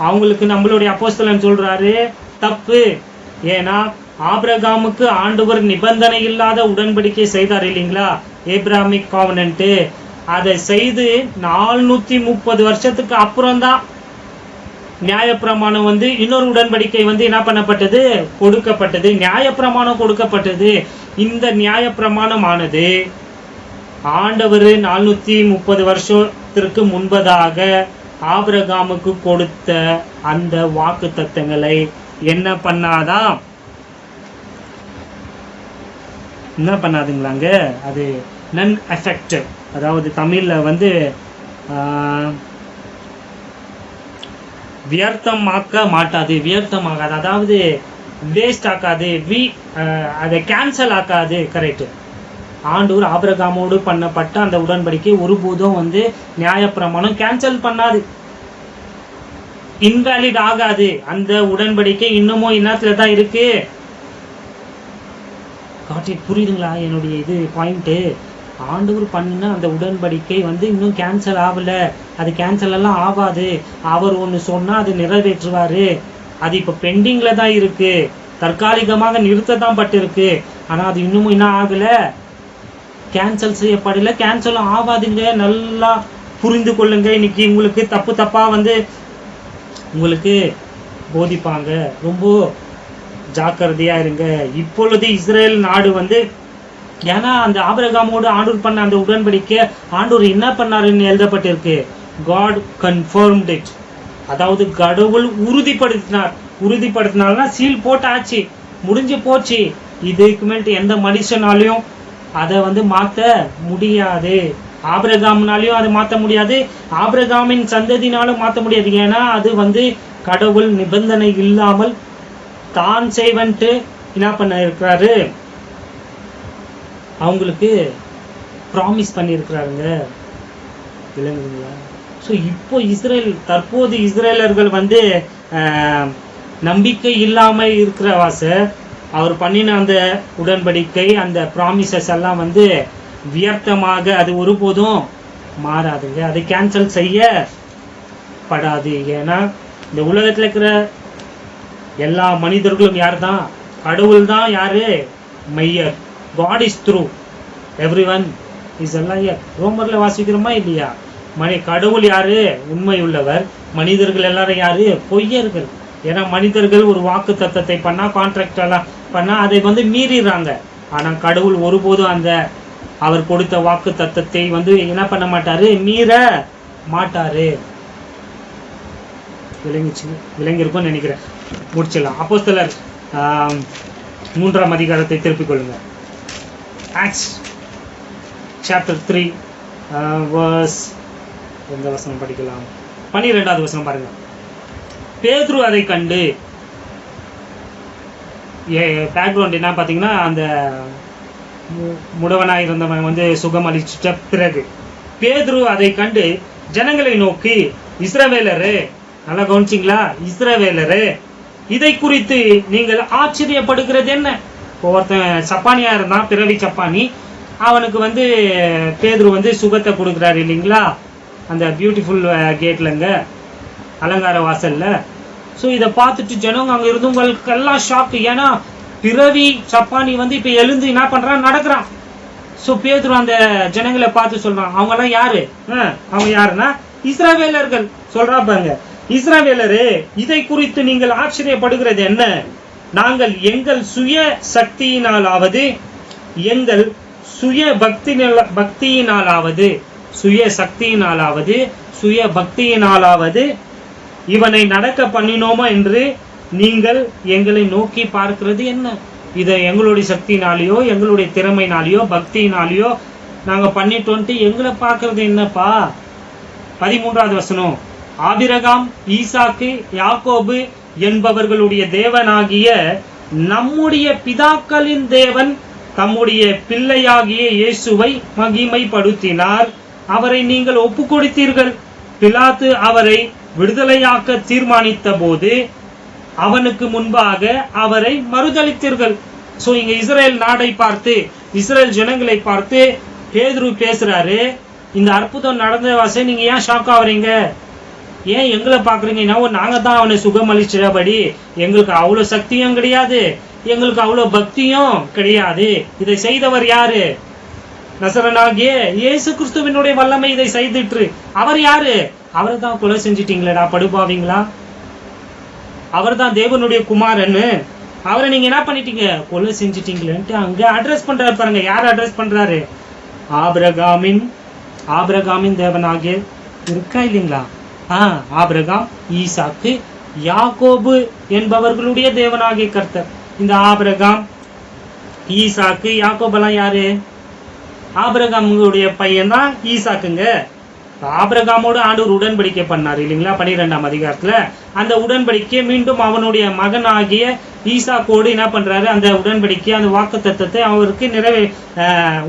அவங்களுக்கு நம்மளுடைய அப்போஸ்தலன் சொல்றாரு தப்பு. ஏன்னா ஆபிரகாமுக்கு ஆண்டவர் நிபந்தனை இல்லாத உடன்படிக்கை செய்தார் இல்லைங்களா, ஏப்ராமிக் காவனன்ட். அதை செய்து 430 வருஷத்துக்கு அப்புறம் தான் நியாயப்பிரமாணம் வந்து இன்னொரு உடன்படிக்கை வந்து என்ன பண்ணப்பட்டது, கொடுக்கப்பட்டது. நியாயப்பிரமாணம் கொடுக்கப்பட்டது. இந்த நியாயப்பிரமாணமானது ஆண்டவர் 430 வருஷத்திற்கு முன்பதாக ஆபிரகாமுக்கு கொடுத்த அந்த வாக்கு தத்தங்களை என்ன பண்ணாதுங்களாங்க, அது நன் எஃபெக்டிவ். அதாவது தமிழ்ல வந்து வியர்த்தமாகாது, அதாவது வேஸ்ட் ஆக்காது, அதை கேன்சல் ஆக்காது. கரெக்ட். ஆண்டவர் ஆபிரகாமோடு பண்ணப்பட்ட அந்த உடன்படிக்கை ஒருபோதும் வந்து நியாயப்பிரமாணம் கேன்சல் பண்ணாது, இன்வேலிட் ஆகாது. அந்த உடன்படிக்கை இன்னமும் இன்னத்துல தான் இருக்கு. புரியுதுங்களா என்னுடைய இது பாயிண்ட்? ஆண்டவர் பண்ணின அந்த உடன்படிக்கை வந்து இன்னும் கேன்சல் ஆகல, அது கேன்சல் எல்லாம் ஆகாது. அவர் ஒன்று சொன்னா அது நிறைவேற்றுவாரு. அது இப்ப பெண்டிங்ல தான் இருக்கு, தற்காலிகமாக நிறுத்ததான் பட்டிருக்கு. ஆனா அது இன்னமும் என்ன ஆகல, கேன்சல் செய்யப்படல, கேன்சலும் ஆகாதுங்க. நல்லா புரிந்து கொள்ளுங்க. இன்னைக்கு உங்களுக்கு தப்பா வந்து உங்களுக்கு போதிப்பாங்க, ரொம்ப ஜாக்கிரதையா இருங்க. இப்பொழுது இஸ்ரேல் நாடு வந்து, ஏன்னா அந்த ஆபிரகாமோடு ஆண்டவர் பண்ண அந்த உடன்படிக்கை ஆண்டவர் என்ன பண்ணாருன்னு எழுதப்பட்டிருக்கு, காட் கன்ஃபர்ம்ட் இட். அதாவது கடவுள் உறுதிப்படுத்தினால்னா சீல் போட்டாச்சு, முடிஞ்சு போச்சு. இதுக்கு மேல் எந்த மனுஷனாலையும் அதை வந்து மாற்ற முடியாது. ஆபிரகாம்னாலையும் அதை மாற்ற முடியாது, ஆபிரகாமின் சந்ததினாலும் மாற்ற முடியாது. ஏன்னா அது வந்து கடவுள் நிபந்தனை இல்லாமல் தான் செய்வன்ட்டு என்ன பண்ண இருக்கிறாரு, அவங்களுக்கு ப்ராமிஸ் பண்ணியிருக்கிறாருங்க. விளங்குதுங்களா? ஸோ இப்போ தற்போது இஸ்ரேலர்கள் வந்து நம்பிக்கை இல்லாம இருக்கிற அவர் பண்ணின அந்த உடன்படிக்கை, அந்த ப்ராமிசஸ் எல்லாம் வந்து வியர்த்தமாக, அது ஒருபோதும் மாறாதுங்க, அது கேன்சல் செய்யப்படாது. ஏன்னா இந்த உலகத்துல இருக்கிற எல்லா மனிதர்களும் யார் தான், கடவுள் தான் யாரு, மையர். God is true, everyone is a liar. ரோமர்ல வாசிக்கிறோமா இல்லையா? கடவுள் யாரு, உண்மை உள்ளவர். மனிதர்கள் எல்லாரும் யாரு, பொய்யர்கள். ஏன்னா மனிதர்கள் ஒரு வாக்கு தத்தத்தை பண்ணா, கான்ட்ராக்ட் எல்லாம் பண்ணா அதை வந்து மீறிடுறாங்க. ஆனா கடவுள் ஒருபோதும் அந்த அவர் கொடுத்த வாக்கு தத்தத்தை வந்து என்ன பண்ண மாட்டாரு, மீற மாட்டாரு. விளங்கிருக்கும் நினைக்கிறேன். முடிச்சிடலாம். அப்போஸ்தலர் 3ஆம் அதிகாரத்தை திருப்பிக் கொள்ளுங்க. ஆக்ட்ஸ் சாப்டர் 3 verse, எந்த வசனம் படிக்கலாம், 12வது வசனம் பாருங்க. பேதுரு அதை கண்டு, பேக்ரவுண்ட் என்ன பார்த்தீங்கன்னா, அந்த முடவனாக இருந்தவன் வந்து சுகம் அளிச்சிட்ட பிறகு பேதுரு அதை கண்டு ஜனங்களை நோக்கி, இஸ்ரவேலரே, நல்லா கவனிச்சிங்களா, இஸ்ரவேலரே, இதை குறித்து நீங்கள் ஆச்சரியப்படுகிறது என்ன? ஒருத்தன் சப்பானியா இருந்தான், பிறவி சப்பானி. அவனுக்கு வந்து பேதுரு வந்து சுகத்தை கொடுக்குறாரு இல்லைங்களா, அந்த பியூட்டிஃபுல் கேட்லங்க, அலங்கார வாசல்ல. ஸோ இதை பார்த்துட்டு ஜனங்க அங்கே இருந்தவங்களுக்கெல்லாம் ஷாக்கு. ஏன்னா பிறவி சப்பானி வந்து இப்போ எழுந்து என்ன பண்ணுறான், நடக்கிறான். ஸோ பேதுரு அந்த ஜனங்களை பார்த்து சொல்றான், அவங்கெல்லாம் யாரு, அவங்க யாருன்னா இஸ்ரவேலர்கள். சொல்றா பாருங்க, இஸ்ரவேலரே, இதை குறித்து நீங்கள் ஆச்சரியப்படுகிறது என்ன? நாங்கள் எங்கள் சுய சக்தியினாலாவது எங்கள் சுய பக்தியினாலாவது இவனை நடக்க பண்ணினோமா என்று நீங்கள் எங்களை நோக்கி பார்க்கிறது என்ன? இதை எங்களுடைய சக்தினாலேயோ எங்களுடைய திறமைனாலேயோ பக்தியினாலேயோ நாங்க பண்ணிட்டோன்ட்டு எங்களை பார்க்கறது என்னப்பா? 13வது வசனம், ஆபிரகாம், ஈசாக்கு, யாக்கோபு என்பவர்களுடைய தேவனாகிய நம்முடைய பிதாக்களின் தேவன் தம்முடைய பிள்ளையாகிய இயேசுவை மகிமைப்படுத்தினார். அவரை நீங்கள் ஒப்பு கொடுத்தீர்கள். பிலாத்து அவரை விடுதலையாக்க தீர்மானித்த போது அவனுக்கு முன்பாக அவரை மறுதளித்தீர்கள். சோ இங்க இஸ்ரேல் நாடை பார்த்து, இஸ்ரேல் ஜனங்களை பார்த்து பேதுரு பேசுறாரு, இந்த அற்புதம் நடந்த வாசை நீங்க ஏன் ஷாக் ஆகுறீங்க? ஏன் எங்களை பாக்குறீங்கன்னா, நாங்க தான் அவனை சுகம் அளிச்சபடி, எங்களுக்கு அவ்வளவு சக்தியும் கிடையாது, எங்களுக்கு அவ்வளவு பக்தியும் கிடையாது. இதை செய்தவர் யாரு? நசரனாகிய இயேசு கிறிஸ்துவினுடைய வல்லமை இதை செய்துட்டு. அவர் யாரு? அவரை தான் கொலை செஞ்சிட்டீங்களா படுபாவீங்களா? அவர் தான் தேவனுடைய குமாரன்னு, அவரை நீங்க என்ன பண்ணிட்டீங்க, கொலை செஞ்சிட்டீங்களேன்ட்டு அங்க அட்ரஸ் பண்றாரு பாருங்க. யார் அட்ரஸ் பண்றாரு? ஆபிரகாமின் தேவனாகிய இருக்கா இல்லைங்களா? ஆபிரகாம், ஈசாக்கு, யாக்கோபு என்பவர்களுடைய தேவனாகிய கர்த்தர். இந்த ஆபிரகாம், ஈசாக்கு, யாக்கோபெல்லாம் யாரு? ஆபிரகாமுடைய பையன் தான் ஈசாக்குங்க. ஆபிரகாமோடு ஆண்டவர் உடன்படிக்கை பண்ணார் இல்லைங்களா 12ஆம் அதிகாரத்துல. அந்த உடன்படிக்கை மீண்டும் அவனுடைய மகனாகிய ஈசாக்கோடு என்ன பண்றாரு, அந்த உடன்படிக்கை, அந்த வாக்குத்தத்தத்தை அவருக்கு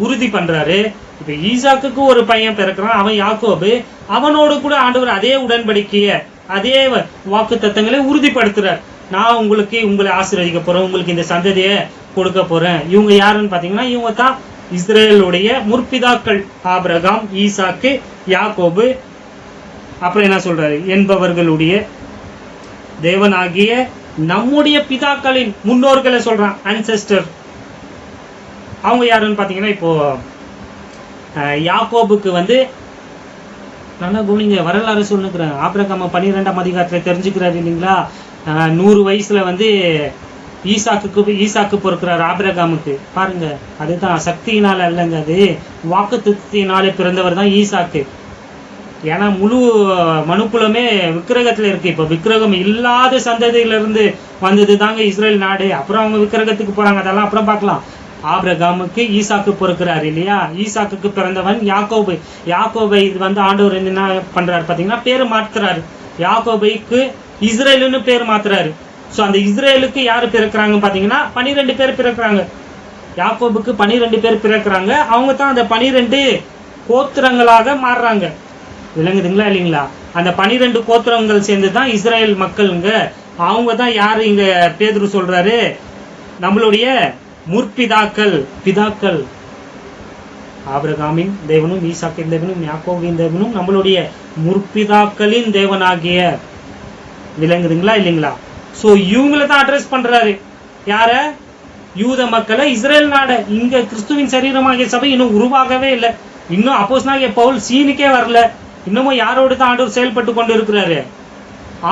உறுதி பண்றாரு. இப்ப ஈசாக்குக்கு ஒரு பையன் பிறக்கிறான், அவன் யாக்கோபு. அவனோடு கூட ஆண்டவர் அதே உடன்படிக்கைய, அதே வாக்குத்தத்தங்களை உறுதிப்படுத்துறார். நான் உங்களை ஆசீர்வதிக்க போறேன், உங்களுக்கு இந்த சந்ததியை கொடுக்க போறேன். இவங்க யாருன்னு பாத்தீங்கன்னா, இவங்க தான் இஸ்ரேலுடைய முற்பிதாக்கள். ஆபிரகாம், ஈசாக்கு, யாக்கோபு. அப்புறம் என்ன சொல்றாரு, என்பவர்களுடைய தேவனாகிய நம்முடைய பிதாக்களின் முன்னோர்களை சொல்றான், அன்செஸ்டர். அவங்க யாருன்னு பாத்தீங்கன்னா, இப்போ யாக்கோபுக்கு நல்லா கவனிங்க, வரலாறு சொல்லுங்கிறேன். ஆபிரகாம் 12ஆம் அதிகாரத்துல தெரிஞ்சுக்கிறாரு இல்லைங்களா, 100 வயசுல ஈசாக்கு பொறுக்கிறார் ஆபிரகாமுக்கு. பாருங்க, அதுதான் சக்தியினால அல்லங்க, அது வாக்குத்தத்தினாலே பிறந்தவர் தான் ஈசாக்கு. ஏன்னா முழு மனுக்குலமே விக்கிரகத்துல இருக்கு. இப்ப விக்கிரகம் இல்லாத சந்ததியிலிருந்து வந்தது தாங்க இஸ்ரேல் நாடு. அப்புறம் அவங்க விக்கிரகத்துக்கு போறாங்க, அதெல்லாம் அப்புறம் பார்க்கலாம். ஆபிரகாமுக்கு ஈசாக்கு பொறுக்கிறார் இல்லையா. ஈசாக்குக்கு பிறந்தவன் யாக்கோபு. யாக்கோபை ஆண்டவர் என்ன பண்றாரு பாத்தீங்கன்னா, பேரு மாத்துறாரு. யாக்கோபைக்கு இஸ்ரேலுன்னு பேர் மாத்துறாரு. ஸோ அந்த இஸ்ரேலுக்கு யாரு பிறக்கிறாங்க பாத்தீங்கன்னா 12 பேர் பிறக்கிறாங்க. யாக்கோபுக்கு 12 பேர் பிறக்கிறாங்க. அவங்க தான் அந்த 12 கோத்திரங்களாக மாறுறாங்க. விளங்குதுங்களா இல்லைங்களா? அந்த 12 கோத்திரங்கள் சேர்ந்து தான் இஸ்ரேல் மக்களுங்க. அவங்க தான் யாரு இங்க பேதுரு சொல்றாரு, நம்மளுடைய பிதாக்கள். ஆபிரகாமின் தேவனும், ஈசாக்கின் தேவனும், யாக்கோபின் தேவனும் நம்மளுடைய முற்பிதாக்களின் தேவனாகிய. விளங்குதுங்களா இல்லைங்களா? சோ இவங்களை தான் அட்ரஸ் பண்றாரு. யார? யூத மக்களை, இஸ்ரேல் நாடு. இங்க கிறிஸ்துவின் சரீரமாகிய சபை இன்னும் உருவாகவே இல்லை. இன்னும் அப்போஸ்தலனாகிய பவுல் சீனுக்கே வரல. இன்னமும் யாரோடு தான் ஆண்டவர் செயல்பட்டு கொண்டு இருக்கிறாரு?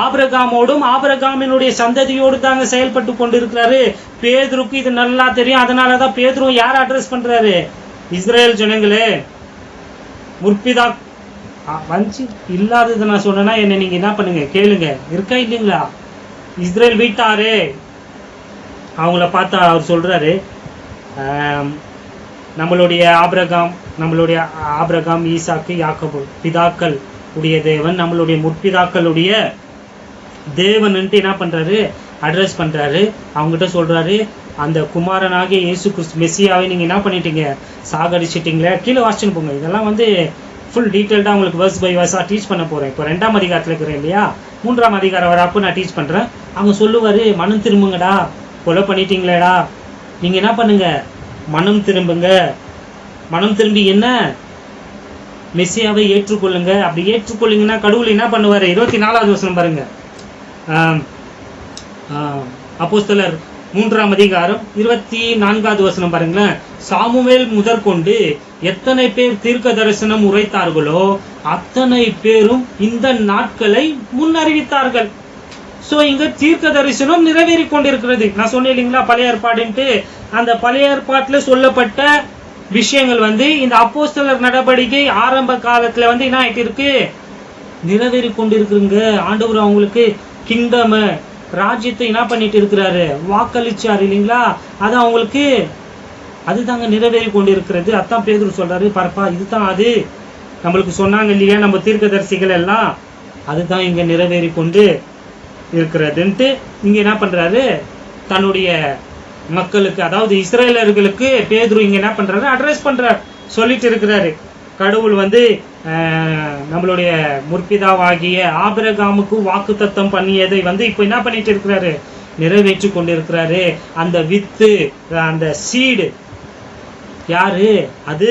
ஆபிரகாமோடும் ஆபிரகாமினுடைய சந்ததியோடு தாங்க செயல்பட்டு கொண்டு இருக்கிறாரு. பேதுருக்கு இது நல்லா தெரியும். அதனாலதான் பேதுரு யார அட்ரஸ் பண்றாரு? இஸ்ரேல் ஜனங்களே, முற்பிதா இல்லாதது நான் சொன்னா என்ன நீங்க என்ன பண்ணுங்க, கேளுங்க. இருக்கா இல்லைங்களா? இஸ்ரேல் வீட்டாரே, அவங்கள பார்த்தா அவர் சொல்றாரு, நம்மளுடைய ஆபிரகாம், ஈசாக்கு, யாக்கோபு பிதாக்கள் உடைய தேவன், நம்மளுடைய முற்பிதாக்களுடைய தேவன்ட்டு என்ன பண்றாரு, அட்ரஸ் பண்றாரு. அவங்ககிட்ட சொல்றாரு, அந்த குமாரனாகிய இயேசு கிறிஸ்து மெஸ்ஸியாவை நீங்க என்ன பண்ணிட்டீங்க, சாகடிச்சிட்டீங்களே. கீழே வாசிச்சுன்னு போங்க. இதெல்லாம் ஃபுல் டீட்டெயில்டா உங்களுக்கு வேர்ஸ் பை வேர்ஸா டீச் பண்ண போறேன். இப்போ 2ஆம் அதிகாரத்துல இருக்கிறேன் இல்லையா, 3ஆம் அதிகாரம் வரப்போ நான் டீச் பண்றேன். அவங்க சொல்லுவாரு, மனம் திரும்புங்கடா, கொலை பண்ணிட்டீங்களேடா, நீங்க என்ன பண்ணுங்க, மனம் திரும்புங்க. மனம் திரும்பி என்ன, மெஸ்ஸியாவை ஏற்றுக்கொள்ளுங்க. அப்படி ஏற்றுக்கொள்ளுங்கன்னா கடவுள் என்ன பண்ணுவாரு? 24வது வசனம் பாருங்க. அப்போஸ்தலர் 3ஆம் அதிகாரம் 24வது வசனம் பாருங்களேன். சாமுவேல் முதற்கொண்டு எத்தனை பேர் தீர்க்க தரிசனம் உரைத்தார்களோ அத்தனை பேரும் இந்த நாட்களை முன்னறிவித்தார்கள். சோ இங்க தீர்க்க தரிசனம் நிறைவேறி கொண்டிருக்கிறது. நான் சொன்னேன் இல்லைங்களா, பழைய ஏற்பாடுன்ட்டு. அந்த பழைய ஏற்பாட்டுல சொல்லப்பட்ட விஷயங்கள் இந்த அப்போஸ்தலர் நடவடிக்கை ஆரம்ப காலத்துல என்ன ஆயிட்டு இருக்கு, நிறைவேறி கொண்டிருக்குங்க. ஆண்டவர் அவங்களுக்கு கிங்டம், ராஜ்யத்தை என்ன பண்ணிட்டு இருக்கிறாரு, வாக்களிச்சாரு இல்லைங்களா. அது அவங்களுக்கு அதுதாங்க நிறைவேறி கொண்டிருக்கிறது. அதான் பேதுரு சொல்றாரு, பரப்பா இதுதான் அது நம்மளுக்கு சொன்னாங்க இல்லையா நம்ம தீர்க்கதரிசிகள் எல்லாம், அதுதான் இங்க நிறைவேறி கொண்டு இருக்கிறதுன்ட்டு இங்க என்ன பண்றாரு, தன்னுடைய மக்களுக்கு, அதாவது இஸ்ரேலர்களுக்கு பேதுரு இங்க என்ன பண்றாரு, அட்ரஸ் பண்றாரு, சொல்லிட்டு இருக்கிறாரு. கடவுள் நம்மளுடைய முற்பிதாவாகிய ஆபிரகாமுக்கு வாக்குத்தத்தம் பண்ணியதை இப்ப என்ன பண்ணிட்டு இருக்கிறாரு, நிறைவேற்றி கொண்டிருக்கிறாரு. அந்த வித்து, அந்த சீடு யாரு, அது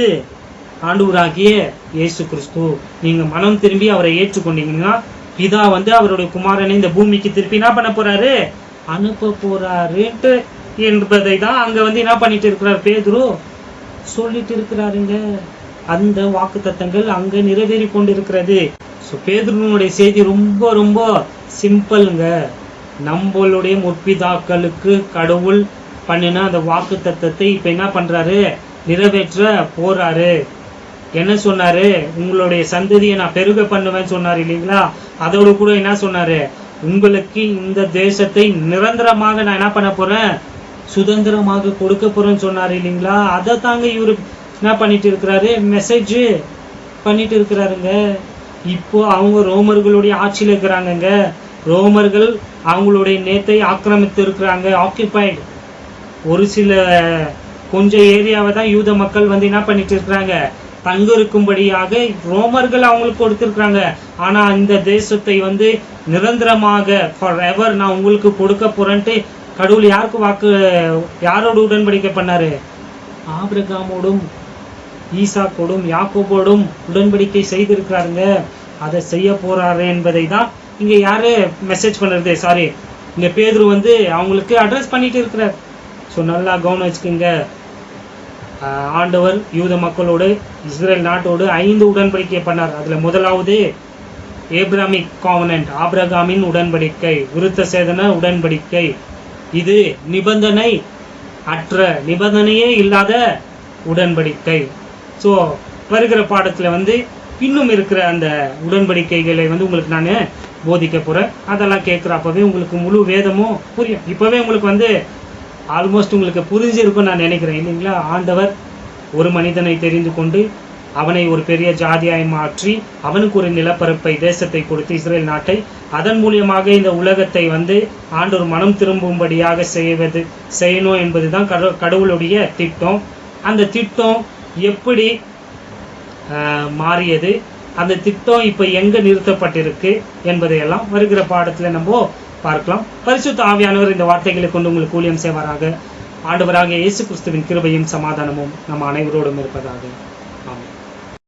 ஆண்டவராகிய இயேசு கிறிஸ்து. நீங்க மனம் திரும்பி அவரை ஏற்றுக்கொண்டீங்கன்னா பிதா அவருடைய குமாரனை இந்த பூமிக்கு திருப்பி என்ன பண்ண போறாரு, அனுப்ப போறாருன்ட்டு என்பதை தான் அங்க என்ன பண்ணிட்டு இருக்கிறார் பேதுரு சொல்லிட்டு இருக்கிறாருங்க. அந்த வாக்கு தத்தங்கள் அங்க நிறைவேறி கொண்டிருக்கிறது. பேதுருனுடைய செய்தி ரொம்ப ரொம்ப சிம்பிள்ங்க. நம்மளுடைய முற்பிதாக்களுக்கு கடவுள் பண்ணின அந்த வாக்கு தத்தத்தை இப்ப என்ன பண்றாரு, நிறைவேற்ற போறாரு. என்ன சொன்னாரு? உங்களுடைய சந்ததியை நான் பெருக பண்ணுவேன்னு சொன்னார் இல்லைங்களா? அதோடு கூட என்ன சொன்னாரு? உங்களுக்கு இந்த தேசத்தை நிரந்தரமாக நான் என்ன பண்ண போறேன்? சுதந்திரமாக கொடுக்க போறேன்னு சொன்னாரு இல்லைங்களா? அதை தாங்க இவரு என்ன பண்ணிட்டு இருக்கிறாரு? மெசேஜ் பண்ணிட்டு இருக்கிறாருங்க. இப்போ அவங்க ரோமர்களுடைய ஆட்சியில் இருக்கிறாங்கங்க. ரோமர்கள் அவங்களுடைய நேத்தை ஆக்கிரமித்து இருக்கிறாங்க, ஆக்கியபைடு. ஒரு சில கொஞ்சம் ஏரியாவை தான் யூத மக்கள் வந்து என்ன பண்ணிட்டு இருக்கிறாங்க? தங்க இருக்கும்படியாக ரோமர்கள் அவங்களுக்கு கொடுத்திருக்கிறாங்க. ஆனா இந்த தேசத்தை வந்து நிரந்தரமாக ஃபார் எவர் நான் உங்களுக்கு கொடுக்க போறேன்ட்டு கடவுள் யாரோடு உடன்படிக்கை பண்ணாரு? ஆபிரகாமோடும் ஈசாக்கோடும் யாக்கோபோடும் உடன்படிக்கை செய்திருக்கிறாருங்க. அதை செய்ய போறாரு என்பதை தான் இங்க யாரு மெசேஜ் பண்றது? சாரி, இங்க பேதுரு வந்து அவங்களுக்கு அட்ரஸ் பண்ணிட்டு இருக்கிறார். ஸோ நல்லா கவனம் வச்சுக்கோங்க. ஆண்டவர் யூத மக்களோடு இஸ்ரேல் நாட்டோடு 5 உடன்படிக்கை பண்ணார். அதுல முதலாவது ஏப்ராமிக் காவனன்ட், ஆபிரகாமின் உடன்படிக்கை, விருத்த சேதன உடன்படிக்கை. இது நிபந்தனை அற்ற, நிபந்தனையே இல்லாத உடன்படிக்கை. ஸோ வருகிற பாடத்துல வந்து இன்னும் இருக்கிற அந்த உடன்படிக்கைகளை வந்து உங்களுக்கு நான் போதிக்க போறேன். அதெல்லாம் கேட்குறப்பவே உங்களுக்கு முழு வேதமும் புரியும். இப்பவே உங்களுக்கு வந்து ஆல்மோஸ்ட் உங்களுக்கு புரிஞ்சிருக்கும் நான் நினைக்கிறேன் இல்லைங்களா? ஆண்டவர் ஒரு மனிதனை தெரிந்து கொண்டு அவனை ஒரு பெரிய ஜாதியாய் மாற்றி அவனுக்கு ஒரு நிலப்பரப்பை, தேசத்தை கொடுத்து இஸ்ரேல் நாட்டை, அதன் மூலியமாக இந்த உலகத்தை வந்து ஆண்டவர் மனம் திரும்பும்படியாக செய்யணும் என்பதுதான் கடவுளுடைய திட்டம். அந்த திட்டம் எப்படி மாறியது, அந்த திட்டம் இப்ப எங்க நிறுத்தப்பட்டிருக்கு என்பதையெல்லாம் வருகிற பாடத்துல நம்ம பார்க்கலாம். பரிசுத்த ஆவியானவர் இந்த வார்த்தைகளை கொண்டு உங்களுக்கு ஊழியம் செய்வாராக. ஆண்டவராக இயேசு கிறிஸ்துவின் கிருபையும் சமாதானமும் நம் அனைவரோடும் இருப்பதாக.